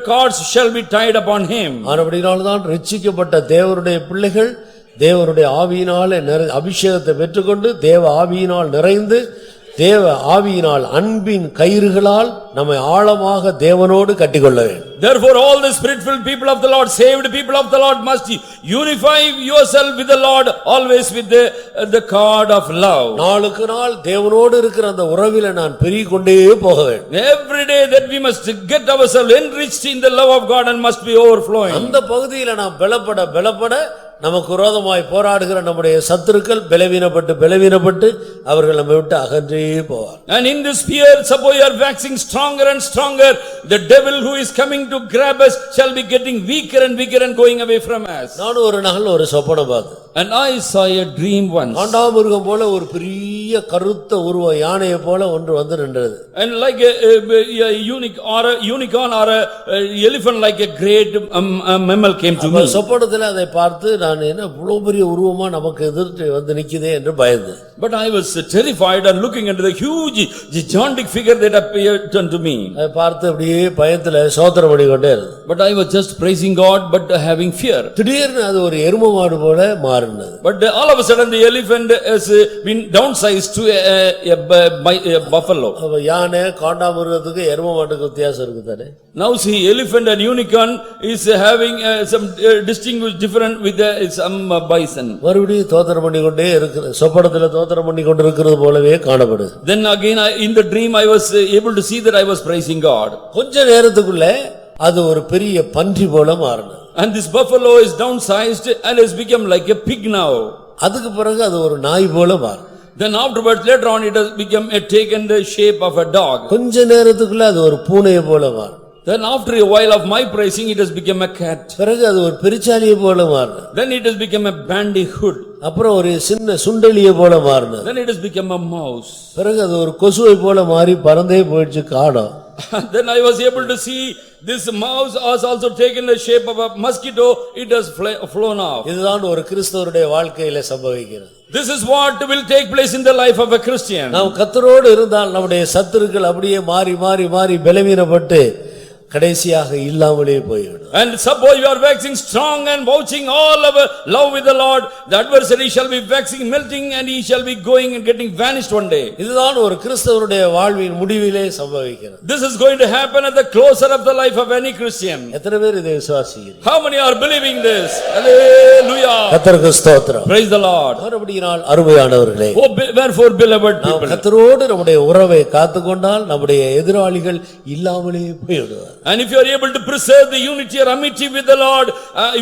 S1: cords shall be tied upon him.
S4: ஆனபடியால்தான் ரட்சிக்கப்பட்ட தேவனுடைய பிள்ளைகள் தேவனுடைய ஆவியினாலே அபிஷேகத்தை பெற்றுக்கொண்டு தேவ ஆவியினால் நிறைந்து தேவ ஆவியினால் அன்பின் கயிறுகளால் நம்மை ஆழமாக தேவனோடு கட்டிக்கொள்ள வேண்டும்.
S1: Therefore all the spirit-filled people of the Lord, saved people of the Lord, must unify yourself with the Lord always with the cord of love.
S4: நாளுக்கு நாள் தேவனோடு இருக்கிற அந்த உறவிலே நான் பெருகிக் கொண்டே போக வேண்டும்.
S1: Every day that we must get ourselves enriched in the love of God and must be overflowing.
S4: அந்த பகுதியில நாம் பலப்பட நமக்கு விரோதமாய் போராடுகிற நம்முடைய சத்துருக்கள் பலவீனப்பட்டு அவர்கள் நம்மை விட்டு அகன்றே போவார்.
S1: And in this sphere, suppose you are waxing stronger and stronger, the devil who is coming to grab us shall be getting weaker and weaker and going away from us.
S4: நான் ஒரு நாள் ஒரு சொப்பனம் பார்த்தேன்.
S1: And I saw a dream once.
S4: காண்டாமிருகம் போல ஒரு பெரிய கருத்த உருவம் யானையை போல ஒன்று வந்து நின்றது.
S1: And like a unicorn or a elephant like a great mammal came to me.
S4: சொப்பனத்தில் அதை பார்த்து நான் என்ன இவ்வளவு பெரிய உருவமா நமக்கு எதிர்த்து வந்து நிக்குதே என்று பயந்தேன்.
S1: But I was terrified and looking into the huge gigantic figure that appeared unto me.
S4: அதை பார்த்து அப்படியே பயத்துல சோத்திரம் பண்ணிக்கொண்டே இருந்தேன்.
S1: But I was just praising God but having fear.
S4: திடீர்னு அது ஒரு எருமை மாடு போல மாறினது.
S1: But all of a sudden the elephant has been downsized to a buffalo.
S4: யானை காண்டாமிருகத்துக்கு எருமை மாட்டுக்கு வித்தியாசம் இருக்குதானே?
S1: Now see, elephant and unicorn is having some distinguished different with some bison.
S4: மறுபடியும் தோத்திரம் பண்ணிக்கொண்டே இருக்கிற சொப்பனத்துல தோத்திரம் பண்ணிக்கொண்டு இருக்கிறது போலவே காணப்படுது.
S1: Then again in the dream I was able to see that I was praising God.
S4: கொஞ்ச நேரத்துக்குள்ள அது ஒரு பெரிய பன்றி போல மாறினது.
S1: And this buffalo is downsized and has become like a pig now.
S4: அதுக்கு பிறகு அது ஒரு நாய் போல மாறும்.
S1: Then afterwards later on it has become taken the shape of a dog.
S4: கொஞ்ச நேரத்துக்குள்ள அது ஒரு பூனை போல மாறும்.
S1: Then after a while of my praising it has become a cat.
S4: பிறகு அது ஒரு பெருச்சாலியை போல மாறும்.
S1: Then it has become a bandicoot.
S4: அப்புறம் ஒரு சின்ன சுண்டெலியை போல மாறினது.
S1: Then it has become a mouse.
S4: பிறகு அது ஒரு கொசுவை போல மாறி பறந்தே போயிடுச்சு காணோம்.
S1: Then I was able to see this mouse has also taken the shape of a mosquito. It has flown off.
S4: இதுதான் ஒரு கிறிஸ்தவருடைய வாழ்க்கையில சம்பவிக்கிறது.
S1: This is what will take place in the life of a Christian.
S4: நாம் கர்த்தரோடு இருந்தால் நம்முடைய சத்துருக்கள் அப்படியே மாறி பலவீனப்பட்டு கடைசியாக இல்லாமலே போய்விடும்.
S1: And suppose you are waxing strong and vouching all of love with the Lord, the adversary shall be waxing, melting, and he shall be going and getting vanished one day.
S4: இதுதான் ஒரு கிறிஸ்தவனுடைய வாழ்வின் முடிவிலே சம்பவிக்கிறது.
S1: This is going to happen at the closer of the life of any Christian.
S4: எத்தனை பேர் இதை விசுவாசிக்கிறீர்கள்?
S1: How many are believing this? Hallelujah.
S4: கர்த்தருக்கு ஸ்தோத்திரம்.
S1: Praise the Lord.
S4: மறுபடியும் அருமையானவர்களே,
S1: wherefore beloved people,
S4: கர்த்தரோடு நம்முடைய உறவை காத்துக்கொண்டால் நம்முடைய எதிராளிகள் இல்லாமலே போய்விடுவார்.
S1: And if you are able to preserve the unity or amity with the Lord,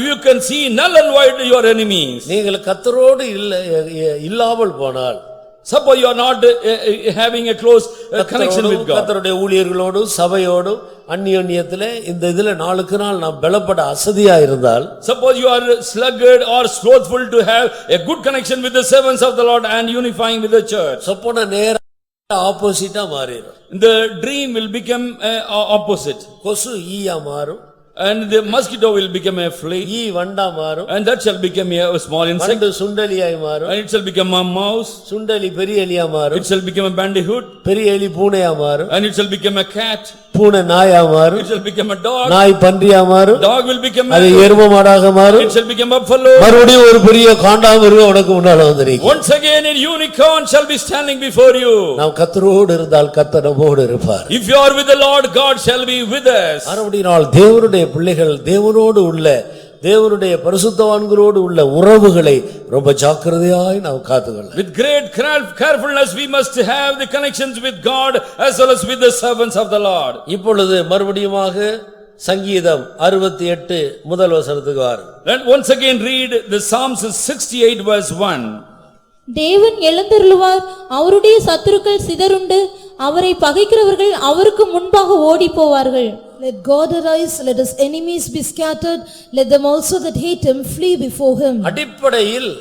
S1: you can see null and void your enemies.
S4: நீங்கள் கர்த்தரோடு இல்லாமல் போனால்,
S1: suppose you are not having a close connection with God,
S4: கர்த்தருடைய ஊழியர்களோடு சபையோடு அந்நியோன்யத்திலே இந்த இதுல நாளுக்கு நாள் நாம் பலப்பட அசதியா இருந்தால்,
S1: suppose you are sluggard or slothful to have a good connection with the servants of the Lord and unifying with the church,
S4: சொப்பன நேர ஆப்போசிட்டா மாறிடும்.
S1: the dream will become opposite.
S4: கொசு ஈயா மாறும்.
S1: And the mosquito will become a flea.
S4: ஈ வண்டா மாறும்.
S1: And that shall become a small insect.
S4: வண்டு சுண்டெலியாய் மாறும்.
S1: And it shall become a mouse.
S4: சுண்டெலி பெரிய எலியா மாறும்.
S1: It shall become a bandicoot.
S4: பெரிய எலி பூனையா மாறும்.
S1: And it shall become a cat.
S4: பூனை நாயா மாறும்.
S1: It shall become a dog.
S4: நாய் பன்றியா மாறும்.
S1: Dog will become a
S4: அது எருமை மாடாக மாறும்.
S1: It shall become a buffalo.
S4: மறுபடியும் ஒரு பெரிய காண்டாமிருகம் உனக்கு முன்னால வந்திருக்கு.
S1: Once again a unicorn shall be standing before you.
S4: நாம் கர்த்தரோடு இருந்தால் கர்த்தர் நம்மோடு இருப்பார்.
S1: If you are with the Lord, God shall be with us.
S4: மறுபடியும் தேவனுடைய பிள்ளைகள் தேவனோடு உள்ள தேவனுடைய பரிசுத்தவான்களோடு உள்ள உறவுகளை ரொம்ப ஜாக்கிரதையாய் நாம் காத்துக்கொள்ள.
S1: With great carefulness we must have the connections with God as well as with the servants of the Lord.
S4: இப்பொழுது மறுபடியுமாக சங்கீதம் 68 முதல் வசனத்துக்கு வாருங்கள்.
S1: Let once again read the Psalms 68 verse 1.
S2: தேவன் எழுந்தருளுவார், அவருடைய சத்துருக்கள் சிதறுண்டு, அவரை பகைக்கிறவர்கள் அவருக்கு முன்பாக ஓடிப் போவார்கள்.
S3: Let God arise, let his enemies be scattered, let them also that hate him flee before him.
S4: அடிப்படையில்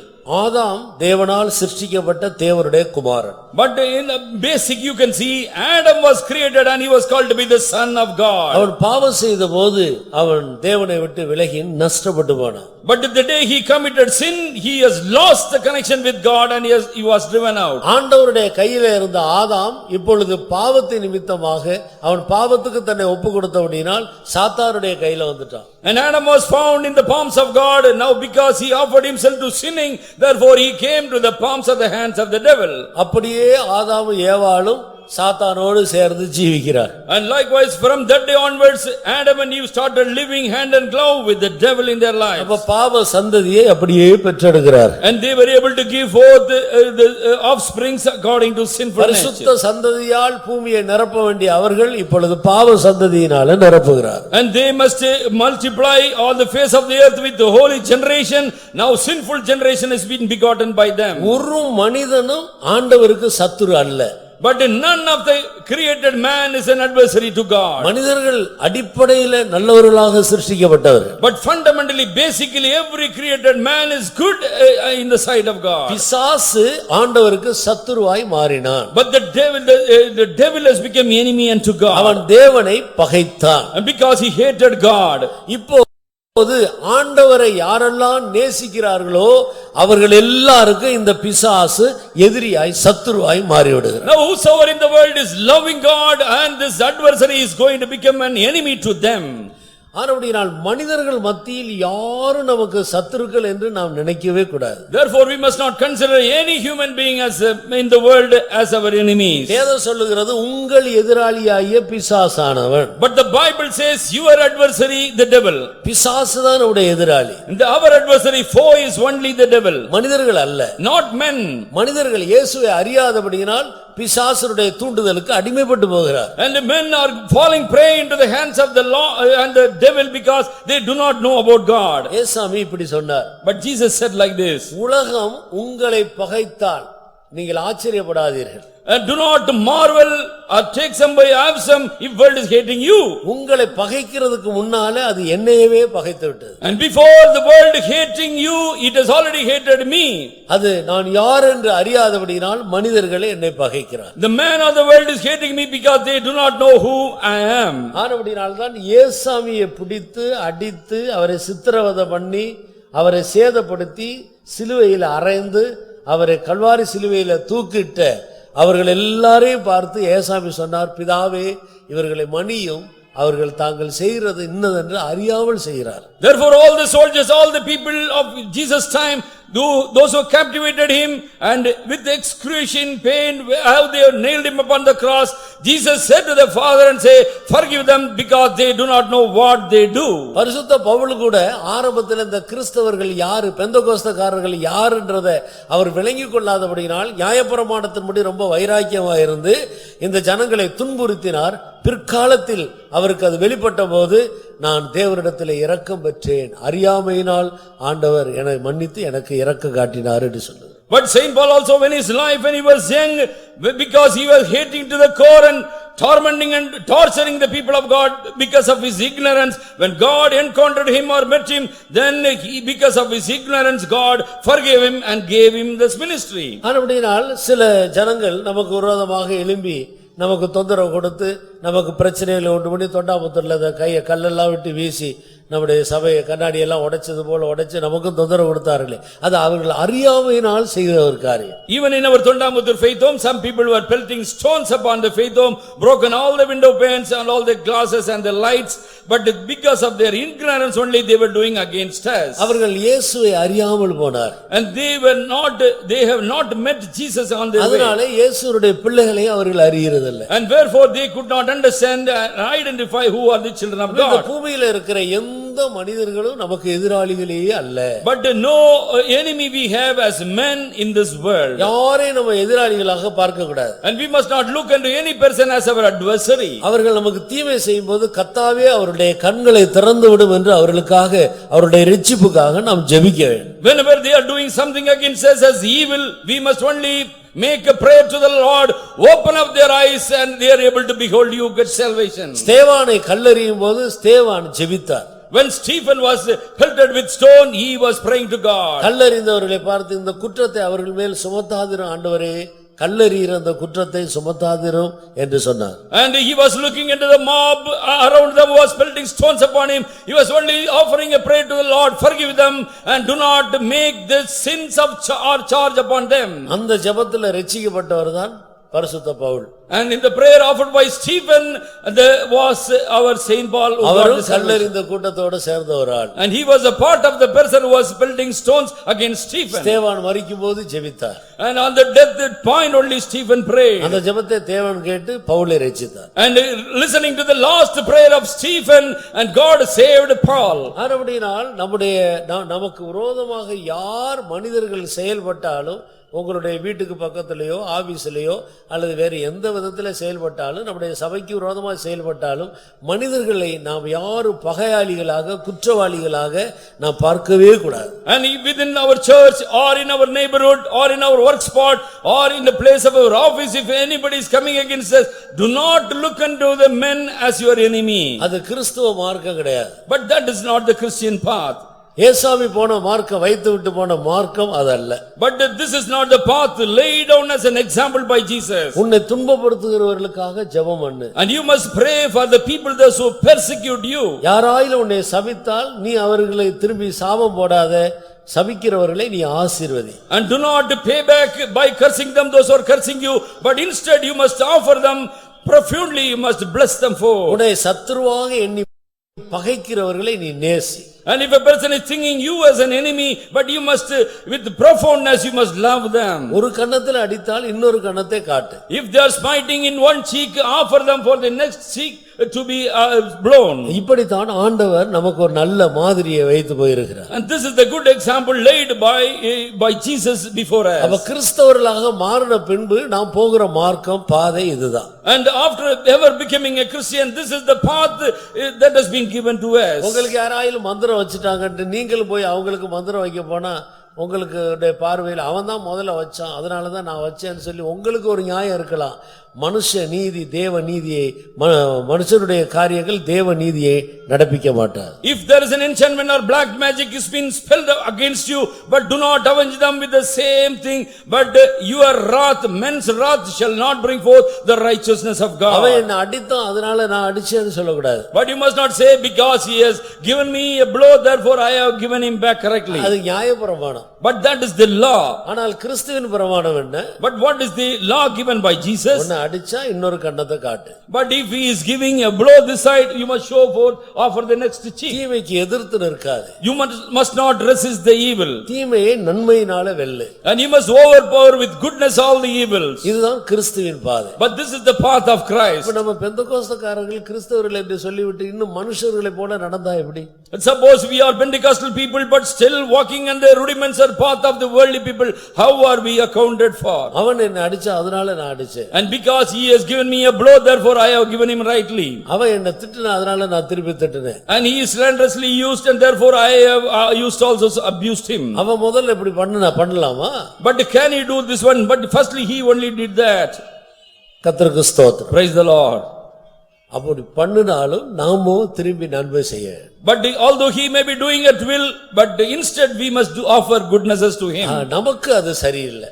S4: ஆதாம் தேவனால் சிருஷ்டிக்கப்பட்ட தேவனுடைய குமாரன்.
S1: But in the basic you can see Adam was created and he was called to be the son of God.
S4: அவன் பாவம் செய்தபோது அவன் தேவனை விட்டு விலகி நஷ்டப்பட்டு போனான்.
S1: But the day he committed sin, he has lost the connection with God and he was driven out.
S4: ஆண்டவருடைய கையிலே இருந்த ஆதாம் இப்பொழுது பாவத்தின் நிமித்தமாக அவன் பாவத்துக்கு தன்னை ஒப்புக்கொடுத்தபடியால் சாத்தானுடைய கையில வந்துட்டான்.
S1: And Adam was found in the palms of God, and now because he offered himself to sinning, therefore he came to the palms of the hands of the devil.
S4: அப்படியே ஆதாமும் ஏவாளும் சாத்தானோடு சேர்ந்து ஜீவிக்கிறார்.
S1: And likewise from that day onwards Adam and Eve started living hand and glove with the devil in their lives.
S4: அப்ப பாவ சந்ததியை அப்படியே பெற்றெடுக்கிறார்.
S1: And they were able to give forth the offsprings according to sinful nature.
S4: பரிசுத்த சந்ததியால் பூமியை நிரப்ப வேண்டிய அவர்கள் இப்பொழுது பாவ சந்ததியினால நிரப்புகிறார்.
S1: And they must multiply all the face of the earth with the holy generation. Now sinful generation has been begotten by them.
S4: ஒரு மனிதனும் ஆண்டவருக்கு சத்துரு அல்ல.
S1: But none of the created man is an adversary to God.
S4: மனிதர்கள் அடிப்படையில் நல்லவர்களாக சிருஷ்டிக்கப்பட்டவர்கள்.
S1: But fundamentally, basically every created man is good in the sight of God.
S4: பிசாசு ஆண்டவருக்கு சத்துருவாய் மாறினான்.
S1: But the devil has become enemy unto God.
S4: அவன் தேவனை பகைத்தான்.
S1: And because he hated God.
S4: இப்போ ஆண்டவரை யாரெல்லாம் நேசிக்கிறார்களோ அவர்கள் எல்லாருக்கும் இந்த பிசாசு எதிரியாய் சத்துருவாய் மாறிவிடுகிறார்.
S1: Now whosoever in the world is loving God and this adversary is going to become an enemy to them.
S4: ஆனபடியால் மனிதர்கள் மத்தியில் யாரும் நமக்கு சத்துருக்கள் என்று நாம் நினைக்கவே கூடாது.
S1: Therefore we must not consider any human being as in the world as our enemies.
S4: வேதம் சொல்லுகிறது உங்கள் எதிராளியாகிய பிசாசானவன்.
S1: But the Bible says your adversary the devil.
S4: பிசாசு தான் நம்முடைய எதிராளி.
S1: Our adversary foe is only the devil.
S4: மனிதர்கள் அல்ல.
S1: Not men.
S4: மனிதர்கள் இயேசுவை அறியாதபடியினால் பிசாசுடைய தூண்டுதலுக்கு அடிமைப்பட்டு போகிறார்.
S1: And the men are falling prey into the hands of the law and the devil because they do not know about God.
S4: இயேசுவே இப்படி சொன்னார்.
S1: But Jesus said like this.
S4: உலகம் உங்களை பகைத்தால் நீங்கள் ஆச்சரியப்படாதீர்கள்.
S1: And do not marvel or take some by absence if world is hating you.
S4: உங்களை பகைக்கிறதுக்கு முன்னாலே அது என்னையவே பகைத்து விட்டது.
S1: And before the world hating you, it has already hated me.
S4: அது நான் யார் என்று அறியாதபடியால் மனிதர்களே என்னை பகைக்கிறார்.
S1: The man of the world is hating me because they do not know who I am.
S4: ஆனபடியால் தான் இயேசுவை பிடித்து அடித்து அவரை சித்திரவதை பண்ணி அவரை சேதப்படுத்தி சிலுவையில் அறைந்து அவரை கல்வாரி சிலுவையில் தூக்கிட்ட அவர்கள் எல்லாரையும் பார்த்து ஏசாமி சொன்னார், பிதாவே இவர்களை மன்னியும், அவர்கள் தாங்கள் செய்கிறது இன்னதென்று அறியாமல் செய்கிறார்.
S1: Therefore all the soldiers, all the people of Jesus' time, those who captivated him and with excruciating pain how they nailed him upon the cross, Jesus said to the Father and say, forgive them because they do not know what they do.
S4: பரிசுத்த பவுல் கூட ஆரம்பத்தில் இந்த கிறிஸ்தவர்கள் யாரு, பெந்தகோஸ்தக்காரர்கள் யாருன்றதை அவர் விளங்கிக் கொள்ளாதபடியினால் நியாயப்பிரமாணத்தின்படி ரொம்ப வைராக்கியமாக இருந்து இந்த ஜனங்களை துன்புறுத்தினார். பிற்காலத்தில் அவருக்கு அது வெளிப்பட்ட போது நான் தேவனிடத்தில் இரக்கம் பெற்றேன், அறியாமையினால் ஆண்டவர் என்னை மன்னித்து எனக்கு இரக்கம் காட்டினார் என்று சொன்னார்.
S1: But Saint Paul also when his life when he was young, because he was hating to the core and tormenting and torturing the people of God because of his ignorance, when God encountered him or met him, then because of his ignorance God forgave him and gave him this ministry.
S4: அப்படினால் சில ஜனங்கள் நமக்கு விரோதமாக எழும்பி நமக்கு தொந்தரவு கொடுத்து நமக்கு பிரச்சனைகளை உண்டு பண்ணி தொண்டாமுத்தூர்ல கையை கல்லெல்லாம் விட்டு வீசி நம்முடைய சபையை கண்ணாடி எல்லாம் உடைச்சது போல உடைச்சு நமக்கும் தொந்தரவு கொடுத்தார்களே, அது அவர்கள் அறியாமையினால் செய்த ஒரு காரியம்.
S1: Even in our Thondamuthur faith home, some people were pelting stones upon the faith home, broken all the window panes and all the glasses and the lights, but because of their ignorance only they were doing against us.
S4: அவர்கள் இயேசுவை அறியாமல் போனார்.
S1: And they have not met Jesus on their way.
S4: அதனால இயேசுவுடைய பிள்ளைகளை அவர்கள் அறியறதில்லை.
S1: And wherefore they could not understand and identify who are the children of
S4: இந்த
S1: God.
S4: பூமியில இருக்கிற எந்த மனிதர்களும் நமக்கு எதிராளிகளே அல்ல.
S1: But no enemy we have as men in this world.
S4: யாரையும் நம்ம எதிராளிகளாக பார்க்க கூடாது.
S1: And we must not look into any person as our adversary.
S4: அவர்கள் நமக்கு தீமை செய்யும்போது கர்த்தாவே அவருடைய கண்களை திறந்து விடும் என்று அவர்களுக்காக அவருடைய இரட்சிப்புக்காக நாம் ஜெபிக்க வேண்டும்.
S1: Whenever they are doing something against us as evil, we must only make a prayer to the Lord, open up their eyes and they are able to behold you, get salvation.
S4: ஸ்தேவானை கல்லெறியும் போது ஸ்தேவான் ஜெபித்தார்.
S1: When Stephen was pelted with stone, he was praying to God.
S4: கல்லெறிந்தவர்களை பார்த்து இந்த குற்றத்தை அவர்கள் மேல் சுமத்தாதிரும் ஆண்டவரே, கல்லெறிகிற அந்த குற்றத்தை சுமத்தாதிரும் என்று சொன்னார்.
S1: And he was looking into the mob around them who was pelting stones upon him. He was only offering a prayer to the Lord, forgive them and do not make the sins of our charge upon them.
S4: அந்த ஜெபத்துல ரட்சிக்கப்பட்டவர்தான் பரிசுத்த Pavul.
S1: And in the prayer offered by Stephen, there was our Saint Paul.
S4: அவரும் கல்லெறிந்த கூட்டத்தோடு சேர்ந்த ஒரு ஆள்.
S1: And he was a part of the person who was pelting stones against Stephen.
S4: ஸ்தேவான் மரிக்கும்போது ஜெபித்தார்.
S1: And on the death point only Stephen prayed.
S4: அந்த ஜெபத்தை தேவன் கேட்டு பவுலை ரட்சித்தார்.
S1: And listening to the last prayer of Stephen, and God saved Paul.
S4: அப்படினால் நமக்கு விரோதமாக யார் மனிதர்கள் செயல்பட்டாலும், உங்களுடைய வீட்டுக்கு பக்கத்திலேயோ ஆபீஸ்லயோ அல்லது வேறு எந்த விதத்தில் செயல்பட்டாலும், நம்முடைய சபைக்கு விரோதமாக செயல்பட்டாலும், மனிதர்களை நாம் யாரும் பகையாளிகளாக குற்றவாளிகளாக நாம் பார்க்கவே கூடாது.
S1: And within our church or in our neighborhood or in our work spot or in the place of our office, if anybody is coming against us, do not look unto the men as your enemy.
S4: அது கிறிஸ்துவ மார்க்கம் கிடையாது.
S1: But that is not the Christian path.
S4: ஏசாமி போன மார்க்கம், வைத்து விட்டு போன மார்க்கம் அதல்ல.
S1: But this is not the path laid down as an example by Jesus.
S4: உன்னை துன்பப்படுத்துகிறவர்களுக்காக ஜெபம் பண்ணு.
S1: And you must pray for the people those who persecute you.
S4: யாராயிலும் உன்னை சபித்தால் நீ அவர்களை திரும்பி சாபம் போடாத, சபிக்கிறவர்களை நீ ஆசீர்வதி.
S1: And do not pay back by cursing them those who are cursing you, but instead you must offer them profundely, you must bless them for.
S4: உன்னை சத்துருவாக எண்ணி பகைக்கிறவர்களை நீ நேசி.
S1: And if a person is thinking you as an enemy, but you must with profoundness you must love them.
S4: ஒரு கன்னத்தில் அடித்தால் இன்னொரு கன்னத்தை காட்டு.
S1: If they are smiting in one cheek, offer them for the next cheek to be blown.
S4: இப்படித்தான் ஆண்டவர் நமக்கு ஒரு நல்ல மாதிரியை வைத்து போயிருக்கிறார்.
S1: And this is the good example laid by Jesus before us.
S4: அப்ப கிறிஸ்தவர்களாக மாறின பின்பு நாம் போகிற மார்க்கம் பாதை இதுதான்.
S1: And after ever becoming a Christian, this is the path that has been given to us.
S4: உங்களுக்கு யாராயிலும் மந்திரம் வச்சிட்டாங்கன்னு நீங்களும் போய் அவங்களுக்கு மந்திரம் வைக்க போனா, உங்களுக்கு பார்வையில் அவன் தான் முதல்ல வச்சான், அதனாலதான் நான் வச்சேன்னு சொல்லி உங்களுக்கு ஒரு நியாயம் இருக்கலாம். மனுஷ நீதி தேவ நீதியை, மனுஷனுடைய காரியங்கள் தேவ நீதியை நடப்பிக்க மாட்டார்.
S1: If there is an enchantment or black magic is been spelled against you, but do not avenge them with the same thing, but your wrath, men's wrath shall not bring forth the righteousness of God.
S4: அவன் என்ன அடித்தான் அதனால நான் அடிச்சேன்னு சொல்லக்கூடாது.
S1: But you must not say because he has given me a blow therefore I have given him back correctly.
S4: அது நியாயப்பிரமாணம்.
S1: But that is the law.
S4: ஆனால் கிறிஸ்துவின் பிரமாணம் என்ன?
S1: But what is the law given by Jesus?
S4: உன்னை அடிச்சா இன்னொரு கன்னத்தை காட்டு.
S1: But if he is giving a blow this side, you must show forth offer the next cheek.
S4: தீமைக்கு எதிர்த்து நிற்காதே.
S1: You must not resist the evil.
S4: தீமையை நன்மையினால வெல்லு.
S1: And you must overpower with goodness all the evils.
S4: இதுதான் கிறிஸ்துவின் பாதை.
S1: But this is the path of Christ.
S4: இப்ப நம்ம பெந்தெகோஸ்தேக்காரர்கள் கிறிஸ்தவர்கள் என்று சொல்லிவிட்டு இன்னும் மனுஷர்களை போல நடந்தா எப்படி?
S1: And suppose we are Pentecostal people but still walking in the rudiments or path of the worldly people, how are we accounted for?
S4: அவன் என்ன அடிச்சா அதனால நான் அடிச்சேன்.
S1: And because he has given me a blow therefore I have given him rightly.
S4: அவன் என்ன திட்டினா அதனால நான் திருப்பி திட்டினேன்.
S1: And he is slanderously used and therefore I have used also abused him.
S4: அவன் முதல்ல இப்படி பண்ணலாமா?
S1: But can he do this one? But firstly he only did that.
S4: கர்த்தருக்கு ஸ்தோத்திரம்.
S1: Praise the Lord.
S4: அப்படி பண்ணினாலும் நாமோ திரும்பி நன்மை செய்ய.
S1: But although he may be doing at will, but instead we must offer goodnesses to him.
S4: நமக்கு அது சரியில்லை.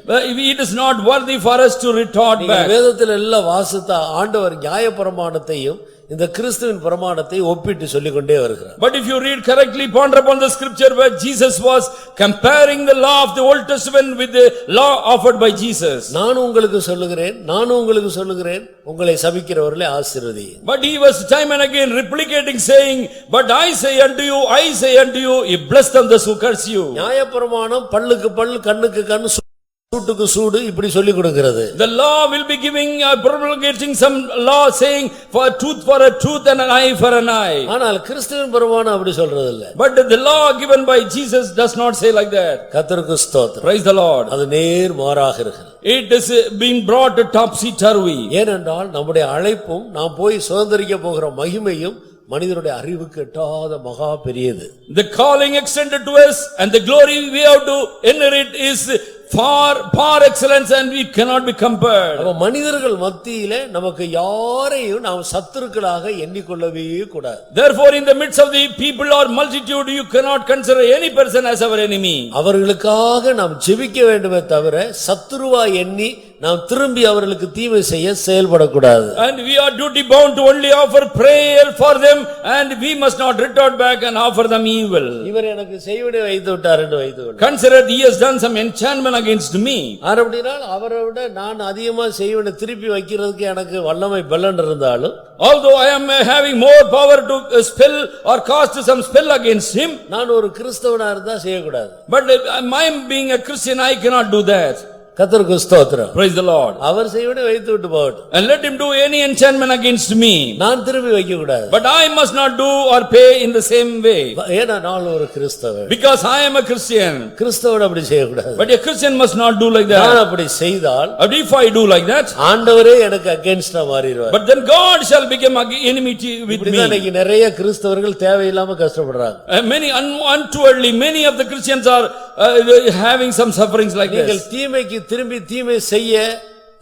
S1: It is not worthy for us to retort back.
S4: வேதத்தில் எல்லாம் வாசித்த ஆண்டவர் நியாயப்பிரமாணத்தையும் இந்த கிறிஸ்துவின் பிரமாணத்தை ஒப்பிட்டு சொல்லிக் கொண்டே வருகிறார்.
S1: But if you read correctly, ponder upon the scripture where Jesus was comparing the law of the Old Testament with the law offered by Jesus.
S4: நான் உங்களுக்கு சொல்லுகிறேன் உங்களை சபிக்கிறவர்களை ஆசீர்வதியுங்கள்.
S1: But he was time and again replicating saying, but I say unto you, bless them those who curse you.
S4: நியாயப்பிரமாணம் பல்லுக்கு பல்லு கண்ணுக்கு கண் சூட்டுக்கு சூடு இப்படி சொல்லி கொடுக்கிறது.
S1: The law will be giving promulgating some law saying for a tooth and an eye for an eye.
S4: ஆனால் கிறிஸ்துவின் பிரமாணம் அப்படி சொல்றது இல்ல.
S1: But the law given by Jesus does not say like that.
S4: கர்த்தருக்கு ஸ்தோத்திரம்.
S1: Praise the Lord.
S4: அது நேர் மாறாக இருக்கிறது.
S1: It is being brought to topsy-turvy.
S4: ஏனென்றால் நம்முடைய அழைப்பும் நாம் போய் சுதந்தரிக்க போகிற மகிமையும் மனிதனுடைய அறிவுக்கு எட்டாத மகா பெரியது.
S1: The calling extended to us and the glory we have to inherit is far excellence and we cannot be compared.
S4: மனிதர்கள் மத்தியிலே நமக்கு யாரையும் நாம் சத்துருக்களாக எண்ணிக்கொள்ளவே கூடாது.
S1: Therefore in the midst of the people or multitude you cannot consider any person as our enemy.
S4: அவர்களுக்காக நாம் ஜெபிக்க வேண்டுமே தவிர சத்துருவா எண்ணி நாம் திரும்பி அவர்களுக்கு தீமை செய்ய செயல்படக்கூடாது.
S1: And we are duty bound to only offer prayer for them and we must not retort back and offer them evil.
S4: இவர் எனக்கு செய்வினை வைத்து விட்டார் என்று வைத்துக்கொள்ளுங்கள்.
S1: Consider he has done some enchantment against me.
S4: அப்படினால் அவரை விட நான் அதிகமா செய்வினை திருப்பி வைக்கிறதுக்கு எனக்கு வல்லமை பலன் இருந்தாலும்,
S1: although I am having more power to spell or cast some spell against him,
S4: நான் ஒரு கிறிஸ்தவனா இருந்தா செய்யக்கூடாது.
S1: but I am being a Christian, I cannot do that.
S4: கர்த்தருக்கு ஸ்தோத்திரம்.
S1: Praise the Lord.
S4: அவர் செய்வினை வைத்து விட்டு போகட்டும்.
S1: And let him do any enchantment against me.
S4: நான் திரும்பி வைக்க கூடாது.
S1: But I must not do or pay in the same way.
S4: ஏன்னா நான் ஒரு கிறிஸ்தவன்.
S1: Because I am a Christian.
S4: கிறிஸ்தவன் அப்படி செய்யக்கூடாது.
S1: But a Christian must not do like that.
S4: நான் அப்படி செய்தால்,
S1: if I do like that,
S4: ஆண்டவரே எனக்கு அகைன்ஸ்டா மாறிடுவார்.
S1: but then God shall become enmity with me.
S4: இன்னைக்கு நிறைய கிறிஸ்தவர்கள் தேவையில்லாம கஷ்டப்படுறாங்க.
S1: Many untowardly many of the Christians are having some sufferings like this.
S4: நீங்கள் தீமைக்கு திரும்பி தீமை செய்ய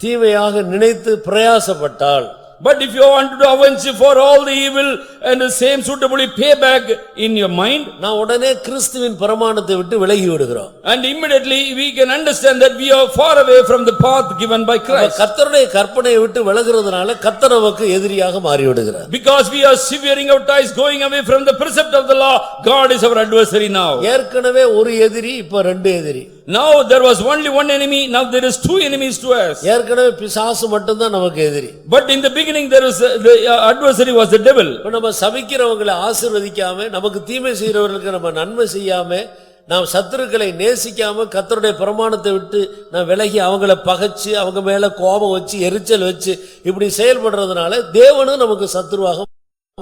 S4: தீமையாக நினைத்து பிரயாசப்பட்டால்,
S1: but if you want to avenge for all the evil and the same suitably pay back in your mind,
S4: நான் உடனே கிறிஸ்துவின் பிரமாணத்தை விட்டு விலகி விடுகிறோம்.
S1: and immediately we can understand that we are far away from the path given by Christ.
S4: கர்த்தருடைய கற்பனையை விட்டு விலகுறதுனால கர்த்தர் நமக்கு எதிரியாக மாறி விடுகிறார்.
S1: Because we are severing our ties, going away from the precept of the law, God is our adversary now.
S4: ஏற்கனவே ஒரு எதிரி, இப்ப ரெண்டு எதிரி.
S1: Now there was only one enemy, now there is two enemies to us.
S4: ஏற்கனவே பிசாசு மட்டும் தான் நமக்கு எதிரி.
S1: But in the beginning there was the adversary was the devil.
S4: நம்ம சபிக்கிறவங்களை ஆசீர்வதிக்காம, நமக்கு தீமை செய்யறவர்களுக்கு நம்ம நன்மை செய்யாம, நாம் சத்துருக்களை நேசிக்காம கர்த்தருடைய பிரமாணத்தை விட்டு நாம் விலகி அவங்களை பகைச்சு அவங்க மேல கோபம் வச்சு எரிச்சல் வச்சு இப்படி செயல்படுறதுனால தேவனும் நமக்கு சத்துருவாக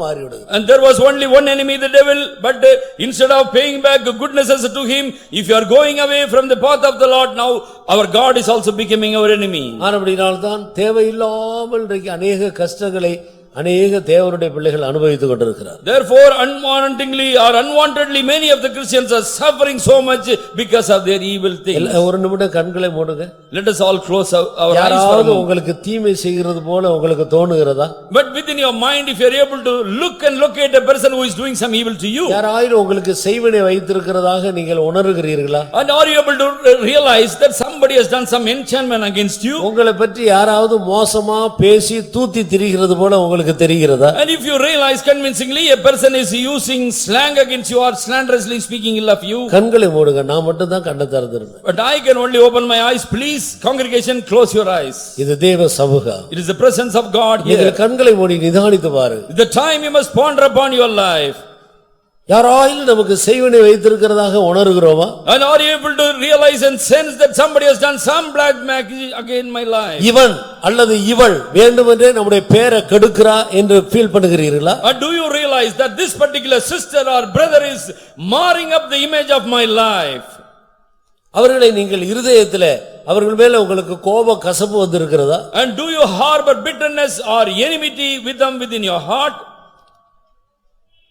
S4: மாறிவிடுது.
S1: And there was only one enemy, the devil, but instead of paying back goodnesses to him, if you are going away from the path of the Lord, now our God is also becoming our enemy.
S4: ஆனபடியால்தான் தேவையில்லாமல் அநேக கஷ்டங்களை அநேக தேவனுடைய பிள்ளைகள் அனுபவித்துக் கொண்டிருக்கிறார்.
S1: Therefore unwantedly or unwantedly many of the Christians are suffering so much because of their evil things.
S4: ஒரு நிமிடம் கண்களை மூடுங்க.
S1: Let us all close our eyes.
S4: யாராவது உங்களுக்கு தீமை செய்கிறது போல உங்களுக்கு தோணுகிறதா?
S1: But within your mind, if you are able to look and locate a person who is doing some evil to you,
S4: யாராவது உங்களுக்கு செய்வினை வைத்திருக்கிறதாக நீங்கள் உணர்கிறீர்களா?
S1: and are you able to realize that somebody has done some enchantment against you?
S4: உங்களை பற்றி யாராவது மோசமா பேசி தூத்தி திரிகிறது போல உங்களுக்கு தெரிகிறதா?
S1: And if you realize convincingly a person is using slang against you or slanderously speaking ill of you,
S4: கண்களை மூடுங்க. நான் மட்டும் தான் கண்ணை திறந்திருப்பேன்.
S1: but I can only open my eyes. Please congregation, close your eyes.
S4: இது தேவ சமூகம்.
S1: It is the presence of God here.
S4: நீங்கள் கண்களை மூடி நிதானித்து பாருங்க.
S1: The time you must ponder upon your life.
S4: யாராயிலும் நமக்கு செய்வினை வைத்திருக்கிறதாக உணர்கிறோமா?
S1: And are you able to realize and sense that somebody has done some black magic against my life?
S4: இவன் அல்லது இவள் வேண்டுமென்றே நம்முடைய பேரை கெடுக்கிறா என்று feel பண்ணுகிறீர்களா?
S1: Or do you realize that this particular sister or brother is marring up the image of my life?
S4: அவர்களை நீங்கள் இருதயத்திலே அவர்கள் மேல உங்களுக்கு கோப கசப்பு வந்திருக்கிறதா?
S1: And do you harbor bitterness or enmity with them within your heart?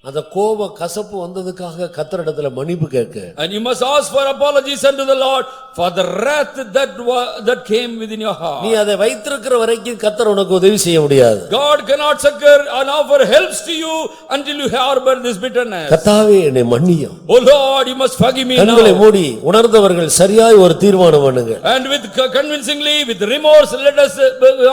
S4: அந்த கோப கசப்பு வந்ததுக்காக கர்த்தரிடத்துல மன்னிப்பு கேட்க.
S1: And you must ask for apologies unto the Lord for the wrath that came within your heart.
S4: நீ அதை வைத்திருக்கிற வரைக்கும் கர்த்தர் உனக்கு உதவி செய்ய முடியாது.
S1: God cannot succor and offer helps to you until you harbor this bitterness.
S4: கர்த்தாவே என்னை மன்னியும்.
S1: Oh Lord, you must forgive me now.
S4: கண்களை மூடி உணர்ந்தவர்கள் சரியாய் ஒரு தீர்மானம் பண்ணுங்க.
S1: And with convincingly, with remorse, let us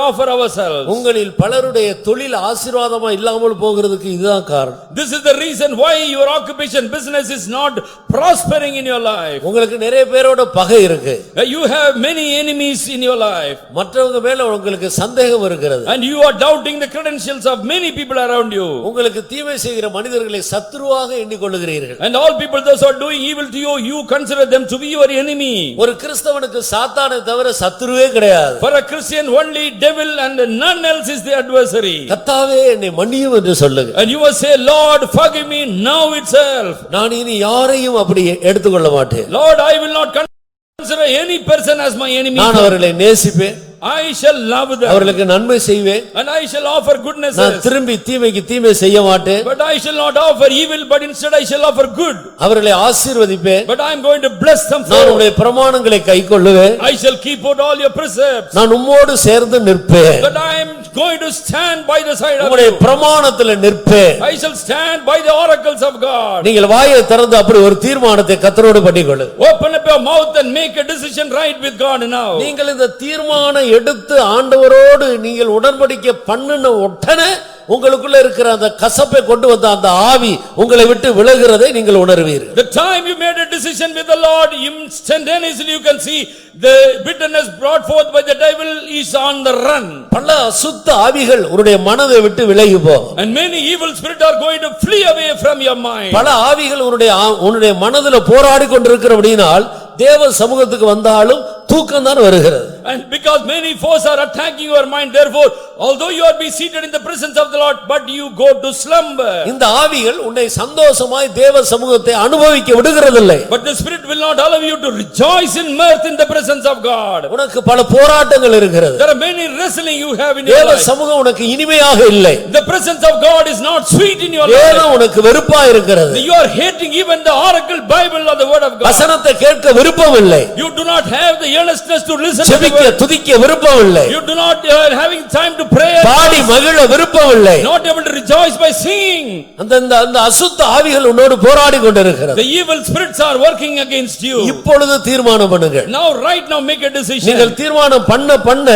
S1: offer ourselves.
S4: உங்களில் பலருடைய தொழில் ஆசீர்வாதமா இல்லாமல் போகிறதுக்கு இதுதான் காரணம்.
S1: This is the reason why your occupation business is not prospering in your life.
S4: உங்களுக்கு நிறைய பேரோட பகை இருக்கு.
S1: You have many enemies in your life.
S4: மற்றவங்க மேல உங்களுக்கு சந்தேகம் இருக்கிறது.
S1: And you are doubting the credentials of many people around you.
S4: உங்களுக்கு தீமை செய்கிற மனிதர்களை சத்துருவாக எண்ணிக்கொள்கிறீர்கள்.
S1: And all people those who are doing evil to you, you consider them to be your enemy.
S4: ஒரு கிறிஸ்தவனுக்கு சாத்தானை தவிர சத்துருவே கிடையாது.
S1: For a Christian only devil and none else is the adversary.
S4: கர்த்தாவே என்னை மன்னியும் என்று சொல்லுங்க.
S1: And you must say, Lord, forgive me now itself.
S4: நான் இனி யாரையும் அப்படி எடுத்துக்கொள்ள மாட்டேன்.
S1: Lord, I will not consider any person as my enemy.
S4: நான் அவர்களை நேசிப்பேன்.
S1: I shall love them.
S4: அவர்களுக்கு நன்மை செய்வேன்.
S1: And I shall offer goodness.
S4: நான் திரும்பி தீமைக்கு தீமை செய்ய மாட்டேன்.
S1: But I shall not offer evil, but instead I shall offer good.
S4: அவர்களை ஆசீர்வதிப்பேன்.
S1: But I am going to bless them.
S4: நான் உம்முடைய பிரமாணங்களை கைக்கொள்ளுவேன்.
S1: I shall keep out all your precepts.
S4: நான் உம்மோடு சேர்ந்து நிற்பேன்.
S1: But I am going to stand by the side of
S4: உம்முடைய
S1: you.
S4: பிரமாணத்திலே நிற்பேன்.
S1: I shall stand by the oracles of God.
S4: நீங்கள் வாயை திறந்து அப்படி ஒரு தீர்மானத்தை கர்த்தரோடு பண்ணிக்கொள்ளுங்க.
S1: Open up your mouth and make a decision right with God now.
S4: நீங்கள் இந்த தீர்மானம் எடுத்து ஆண்டவரோடு நீங்கள் உடன்படிக்கை பண்ணின உடனே உங்களுக்குள்ள இருக்கிற அந்த கசப்பை கொண்டு வந்த அந்த ஆவி உங்களை விட்டு விலகுறதை நீங்கள் உணர்வீர்கள்.
S1: The time you made a decision with the Lord, instantaneously you can see the bitterness brought forth by the devil is on the run.
S4: பல அசுத்த ஆவிகள் உன்னுடைய மனதை விட்டு விலகி போகும்.
S1: And many evil spirits are going to flee away from your mind.
S4: பல ஆவிகள் உன்னுடைய மனதில போராடி கொண்டிருக்கிறபடியால் தேவ சமூகத்துக்கு வந்தாலும் தூக்கம் தான் வருகிறது.
S1: And because many forces are attacking your mind, therefore although you are be seated in the presence of the Lord, but you go to slumber.
S4: இந்த ஆவிகள் உன்னை சந்தோஷமாய் தேவ சமூகத்தை அனுபவிக்க விடுகிறதில்லை.
S1: But the spirit will not allow you to rejoice in mirth in the presence of God.
S4: உனக்கு பல போராட்டங்கள் இருக்கிறது.
S1: There are many wrestling you have in your
S4: தேவ
S1: life.
S4: சமூகம் உனக்கு இனிமையாக இல்லை.
S1: The presence of God is not sweet in your life.
S4: வேதம் உனக்கு வெறுப்பா இருக்கிறது.
S1: You are hating even the oracle Bible or the word of God.
S4: வசனத்தை கேட்க விருப்பம் இல்லை.
S1: You do not have the earnestness to listen to the
S4: ஜெபிக்க
S1: word.
S4: துதிக்க விருப்பம் இல்லை.
S1: You do not having time to pray.
S4: பாடி மகிழ விருப்பம் இல்லை.
S1: Not able to rejoice by singing.
S4: அந்த அசுத்த ஆவிகள் உன்னோடு போராடி கொண்டிருக்கிறது.
S1: The evil spirits are working against you.
S4: இப்பொழுது தீர்மானம் பண்ணுங்க.
S1: Right now make a decision.
S4: நீங்கள் தீர்மானம் பண்ண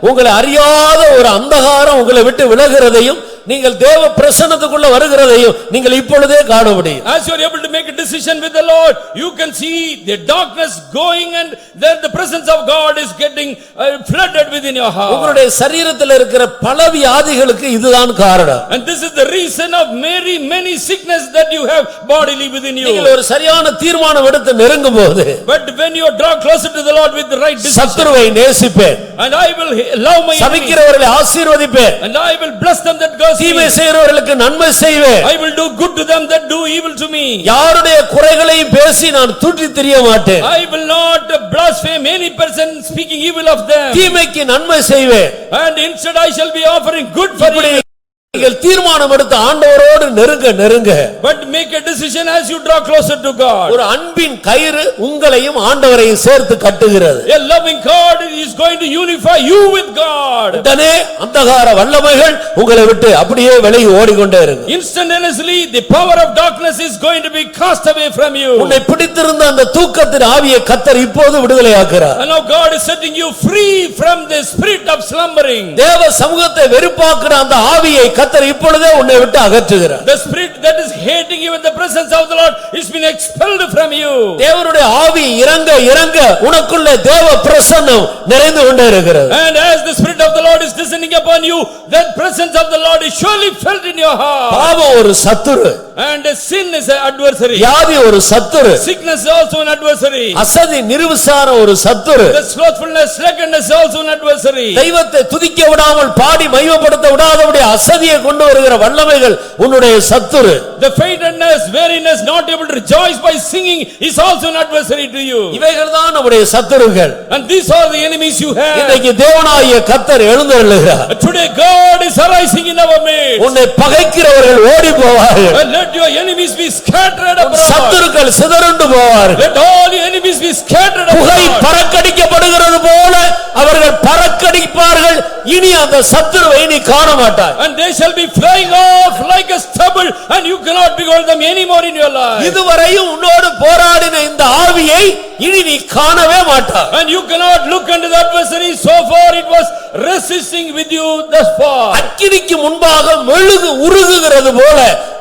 S4: உங்களை அறியாத ஒரு அந்தகாரம் உங்களை விட்டு விலகுறதையும் நீங்கள் தேவ பிரசன்னத்துக்குள்ள வருகிறதையும் நீங்கள் இப்பொழுதே காண முடியும்.
S1: As you are able to make a decision with the Lord, you can see the darkness going and then the presence of God is getting flooded within your heart.
S4: உங்களுடைய சரீரத்தில் இருக்கிற பல வியாதிகளுக்கு இதுதான் காரணம்.
S1: And this is the reason of many sickness that you have bodily within you.
S4: நீங்கள் ஒரு சரியான தீர்மானம் எடுத்து நெருங்கும்போது,
S1: but when you draw closer to the Lord with the right decision,
S4: சத்துருவை நேசிப்பேன்,
S1: and I will love my enemy,
S4: சபிக்கிறவர்களை ஆசீர்வதிப்பேன்,
S1: and I will bless them that curse me,
S4: தீமை செய்கிறவர்களுக்கு நன்மை செய்வேன்,
S1: I will do good to them that do evil to me.
S4: யாருடைய குறைகளையும் பேசி நான் தூற்றித் திரிய மாட்டேன்.
S1: I will not blaspheme any person speaking evil of them.
S4: தீமைக்கு நன்மை செய்வேன்,
S1: and instead I shall be offering good for you.
S4: நீங்கள் தீர்மானம் எடுத்து ஆண்டவரோடு நெருங்க.
S1: But make a decision as you draw closer to God.
S4: ஒரு அன்பின் கயிறு உங்களையும் ஆண்டவரையும் சேர்த்து கட்டுகிறது.
S1: A loving God is going to unify you with God.
S4: உடனே அந்தகார வல்லமைகள் உங்களை விட்டு அப்படியே விலகி ஓடிக்கொண்டே இருக்கும்.
S1: Instantaneously the power of darkness is going to be cast away from you.
S4: உன்னை பிடித்திருந்த அந்த தூக்கத்தின் ஆவியை கர்த்தர் இப்போது விடுதலையாக்குறார்.
S1: And now God is setting you free from the spirit of slumbering.
S4: தேவ சமூகத்தை வெறுப்பாக்குற அந்த ஆவியை கர்த்தர் இப்பொழுதே உன்னை விட்டு அகற்றுகிறார்.
S1: The spirit that is hating you in the presence of the Lord is been expelled from you.
S4: தேவனுடைய ஆவி இறங்க உனக்குள்ள தேவ பிரசன்னம் நிறைந்து கொண்டே இருக்கிறது.
S1: And as the spirit of the Lord is descending upon you, that presence of the Lord is surely felt in your heart.
S4: பாவம் ஒரு சத்துரு,
S1: and sin is an adversary.
S4: வியாதி ஒரு சத்துரு,
S1: sickness is also an adversary.
S4: அசதி நிர்விசாரம் ஒரு சத்துரு,
S1: the slothfulness, slackness is also an adversary.
S4: தெய்வத்தை துதிக்க விடாமல் பாடி மகிமைப்படுத்த விடாதபடி அசதியை கொண்டு வருகிற வல்லமைகள் உன்னுடைய சத்துரு.
S1: the faintness, weariness, not able to rejoice by singing is also an adversary to you.
S4: இவைகள்தான் நம்முடைய சத்துருக்கள்.
S1: And these are the enemies you have.
S4: இன்னைக்கு தேவனாகிய கர்த்தர் எழுந்தருளுகிறார்.
S1: Today God is arising in our midst.
S4: உன்னை பகைக்கிறவர்கள் ஓடி போவார்கள்.
S1: And let your enemies be scattered abroad.
S4: சத்துருக்கள் சிதறுண்டு போவார்கள்.
S1: Let all your enemies be scattered
S4: புகை
S1: abroad.
S4: பறக்கடிக்கப்படுகிறது போல அவர்கள் பறக்கடிப்பார்கள். இனி அந்த சத்துருவை நீ காண மாட்டாய்.
S1: And they shall be flying off like a stubble and you cannot behold them anymore in your life.
S4: இதுவரையும் உன்னோடு போராடின இந்த ஆவியை இனி நீ காணவே மாட்டாய்.
S1: And you cannot look unto the adversary, so far it was resisting with you thus far.
S4: அக்கினிக்கு முன்பாக மெழுகு உருகுகிறது போல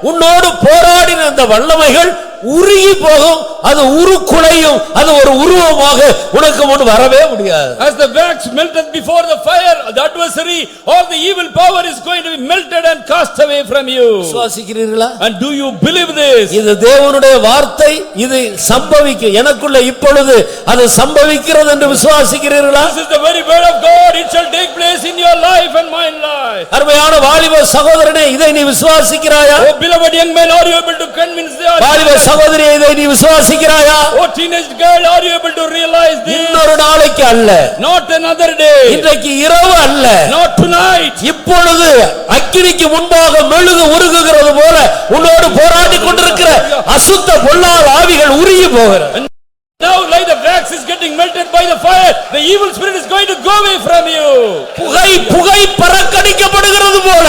S4: உன்னோடு போராடின இந்த வல்லமைகள் உருகி போகும். அது உருக்குலையும். அது ஒரு உருவமாக உனக்கு முன் வரவே முடியாது.
S1: As the wax melted before the fire, the adversary or the evil power is going to be melted and cast away from you.
S4: விசுவாசிக்கிறீர்களா?
S1: And do you believe this?
S4: இது தேவனுடைய வார்த்தை. இது சம்பவிக்கும். எனக்குள்ள இப்பொழுது அது சம்பவிக்கிறது என்று விசுவாசிக்கிறீர்களா?
S1: This is the very word of God. It shall take place in your life and my life.
S4: அருமையான வாலிப சகோதரனே, இதை நீ விசுவாசிக்கிறாயா?
S1: Oh beloved young man, are you able to convince the
S4: வாலிப சகோதரியே, இதை நீ விசுவாசிக்கிறாயா?
S1: Oh teenage girl, are you able to realize this?
S4: இன்னொரு நாளைக்கு அல்ல,
S1: Not another day.
S4: இன்றைக்கு இரவு அல்ல,
S1: Not tonight.
S4: இப்பொழுது அக்கினிக்கு முன்பாக மெழுகு உருகுகிறது போல உன்னோடு போராடி கொண்டிருக்கிற அசுத்த பொல்லாத ஆவிகள் உருகி போகிறது.
S1: Now like the wax is getting melted by the fire, the evil spirit is going to go away from you.
S4: புகை பறக்கடிக்கப்படுகிறது போல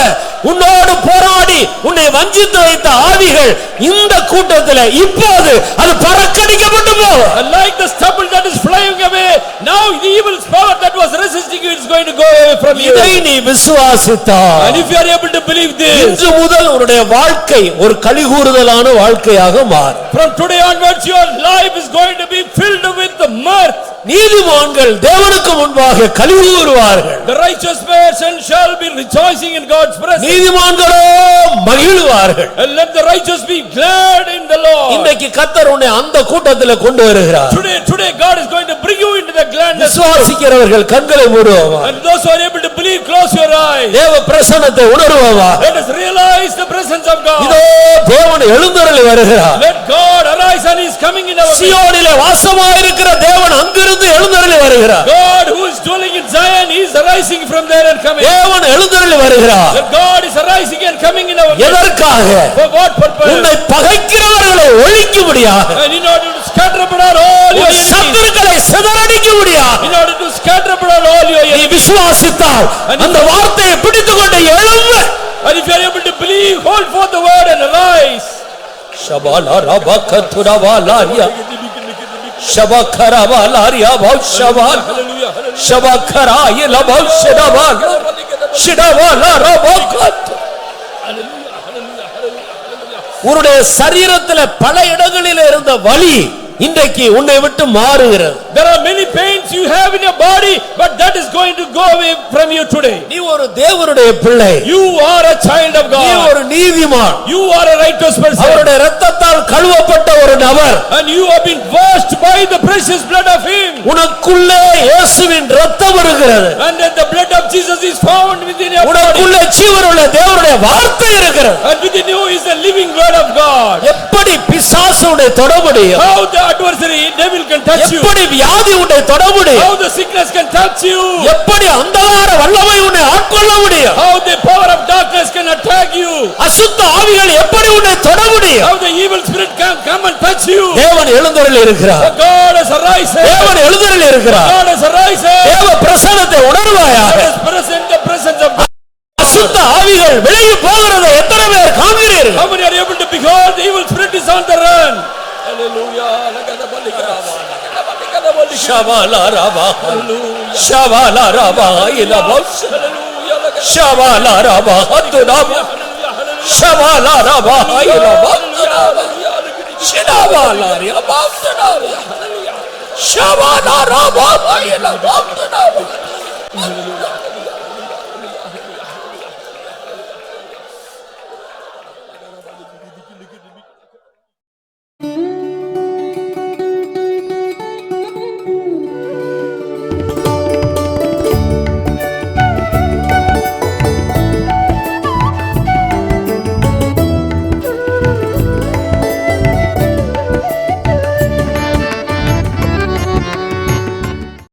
S4: உன்னோடு போராடி உன்னை வஞ்சித்து வைத்த ஆவிகள் இந்த கூட்டத்தில் இப்போது அது பறக்கடிக்கப்பட்டு போகும்.
S1: Like the stubble that is flying away, now the evil power that was resisting you is going to go away from you.
S4: இதை நீ விசுவாசித்தால்,
S1: And if you are able to believe this,
S4: இன்று முதல் உன்னுடைய வாழ்க்கை ஒரு களிகூறுதலான வாழ்க்கையாக மாறும்.
S1: from today onwards your life is going to be filled with the mirth.
S4: நீதிமான்கள் தேவனுக்கு முன்பாக களிகூறுவார்கள்.
S1: The righteous person shall be rejoicing in God's presence.
S4: நீதிமான்களோ மகிழ்வார்கள்.
S1: And let the righteous be glad in the Lord.
S4: இன்றைக்கு கர்த்தர் உன்னை அந்த கூட்டத்தில் கொண்டு வருகிறார்.
S1: Today God is going to bring you into the gladness.
S4: விசுவாசிக்கிறவர்கள் கண்களை மூடுவார்கள்.
S1: And those who are able to believe, close your eyes.
S4: தேவ பிரசன்னத்தை உணர்வார்கள்.
S1: Let us realize the presence of God.
S4: இதோ தேவன் எழுந்தருளி வருகிறார்.
S1: Let God arise and he is coming in our midst.
S4: சீயோனிலே வாசமாயிருக்கிற தேவன் அங்கிருந்து எழுந்தருளி வருகிறார்.
S1: God who is dwelling in Zion, he is arising from there and coming.
S4: தேவன் எழுந்தருளி வருகிறார்.
S1: That God is arising and coming in our midst.
S4: எதற்காக?
S1: For what purpose?
S4: உன்னை பகைக்கிறவர்களை ஒழிக்கும்படியாக,
S1: And in order to scatter abroad all your enemies.
S4: சத்துருக்களை சிதறடிக்கும்படியாக.
S1: In order to scatter abroad all your
S4: நீ
S1: enemies.
S4: விசுவாசித்தால் அந்த வார்த்தையை பிடித்துக்கொண்டு எழும்பு.
S1: And if you are able to believe, hold forth the word and arise.
S4: ஷபாலா ரபகதுரவாலாரியா ஷபகரவாலாரியா பௌஷபால்
S1: Hallelujah. Hallelujah.
S4: ஷபகராயில பௌஷடவால் ஷிடவாலா ரபகத். உன்னுடைய சரீரத்தில் பல இடங்களில் இருந்த வலி இன்றைக்கு உன்னை விட்டு மாறுகிறது.
S1: There are many pains you have in your body, but that is going to go away from you today.
S4: நீ ஒரு தேவனுடைய பிள்ளை.
S1: You are a child of
S4: நீ
S1: God.
S4: ஒரு நீதிமான்.
S1: You are a righteous person.
S4: அவருடைய இரத்தத்தால் கழுவப்பட்ட ஒரு நபர்.
S1: And you have been washed by the precious blood of him.
S4: உனக்குள்ளே இயேசுவின் இரத்தம் இருக்கிறது.
S1: And then the blood of Jesus is found within your body.
S4: உனக்குள்ளே ஜீவனுள்ள தேவனுடைய வார்த்தை இருக்கிறது.
S1: And within you is the living word of God.
S4: எப்படி பிசாசு உன்னை தொட முடியும்?
S1: How the adversary devil can touch you.
S4: எப்படி வியாதி உன்னை தொட முடியும்?
S1: How the sickness can touch you.
S4: எப்படி அந்தகார வல்லமை உன்னை ஆட்கொள்ள முடியும்?
S1: How the power of darkness can attack you.
S4: அசுத்த ஆவிகள் எப்படி உன்னை தொட முடியும்?
S1: How the evil spirit can come and touch you.
S4: தேவன் எழுந்தருளி இருக்கிறார்.
S1: The God is arising.
S4: தேவன் எழுந்தருளி இருக்கிறார்.
S1: God is arising.
S4: தேவ பிரசன்னத்தை உணர்வாயாக.
S1: God is present, the presence of God.
S4: அசுத்த ஆவிகள் விலகி போகிறதை எத்தனை பேர் காண்கிறீர்கள்?
S1: How many are able to behold the evil spirit is on the run? Hallelujah.
S4: ஷபாலா Rafah ஷபாலா Rafah இலபஸ் ஷபாலா Rafah துனபா ஷபாலா Rafah இலபஸ் ஷபாலா Rafah துனபா ஷபாலா Rafah இலபஸ்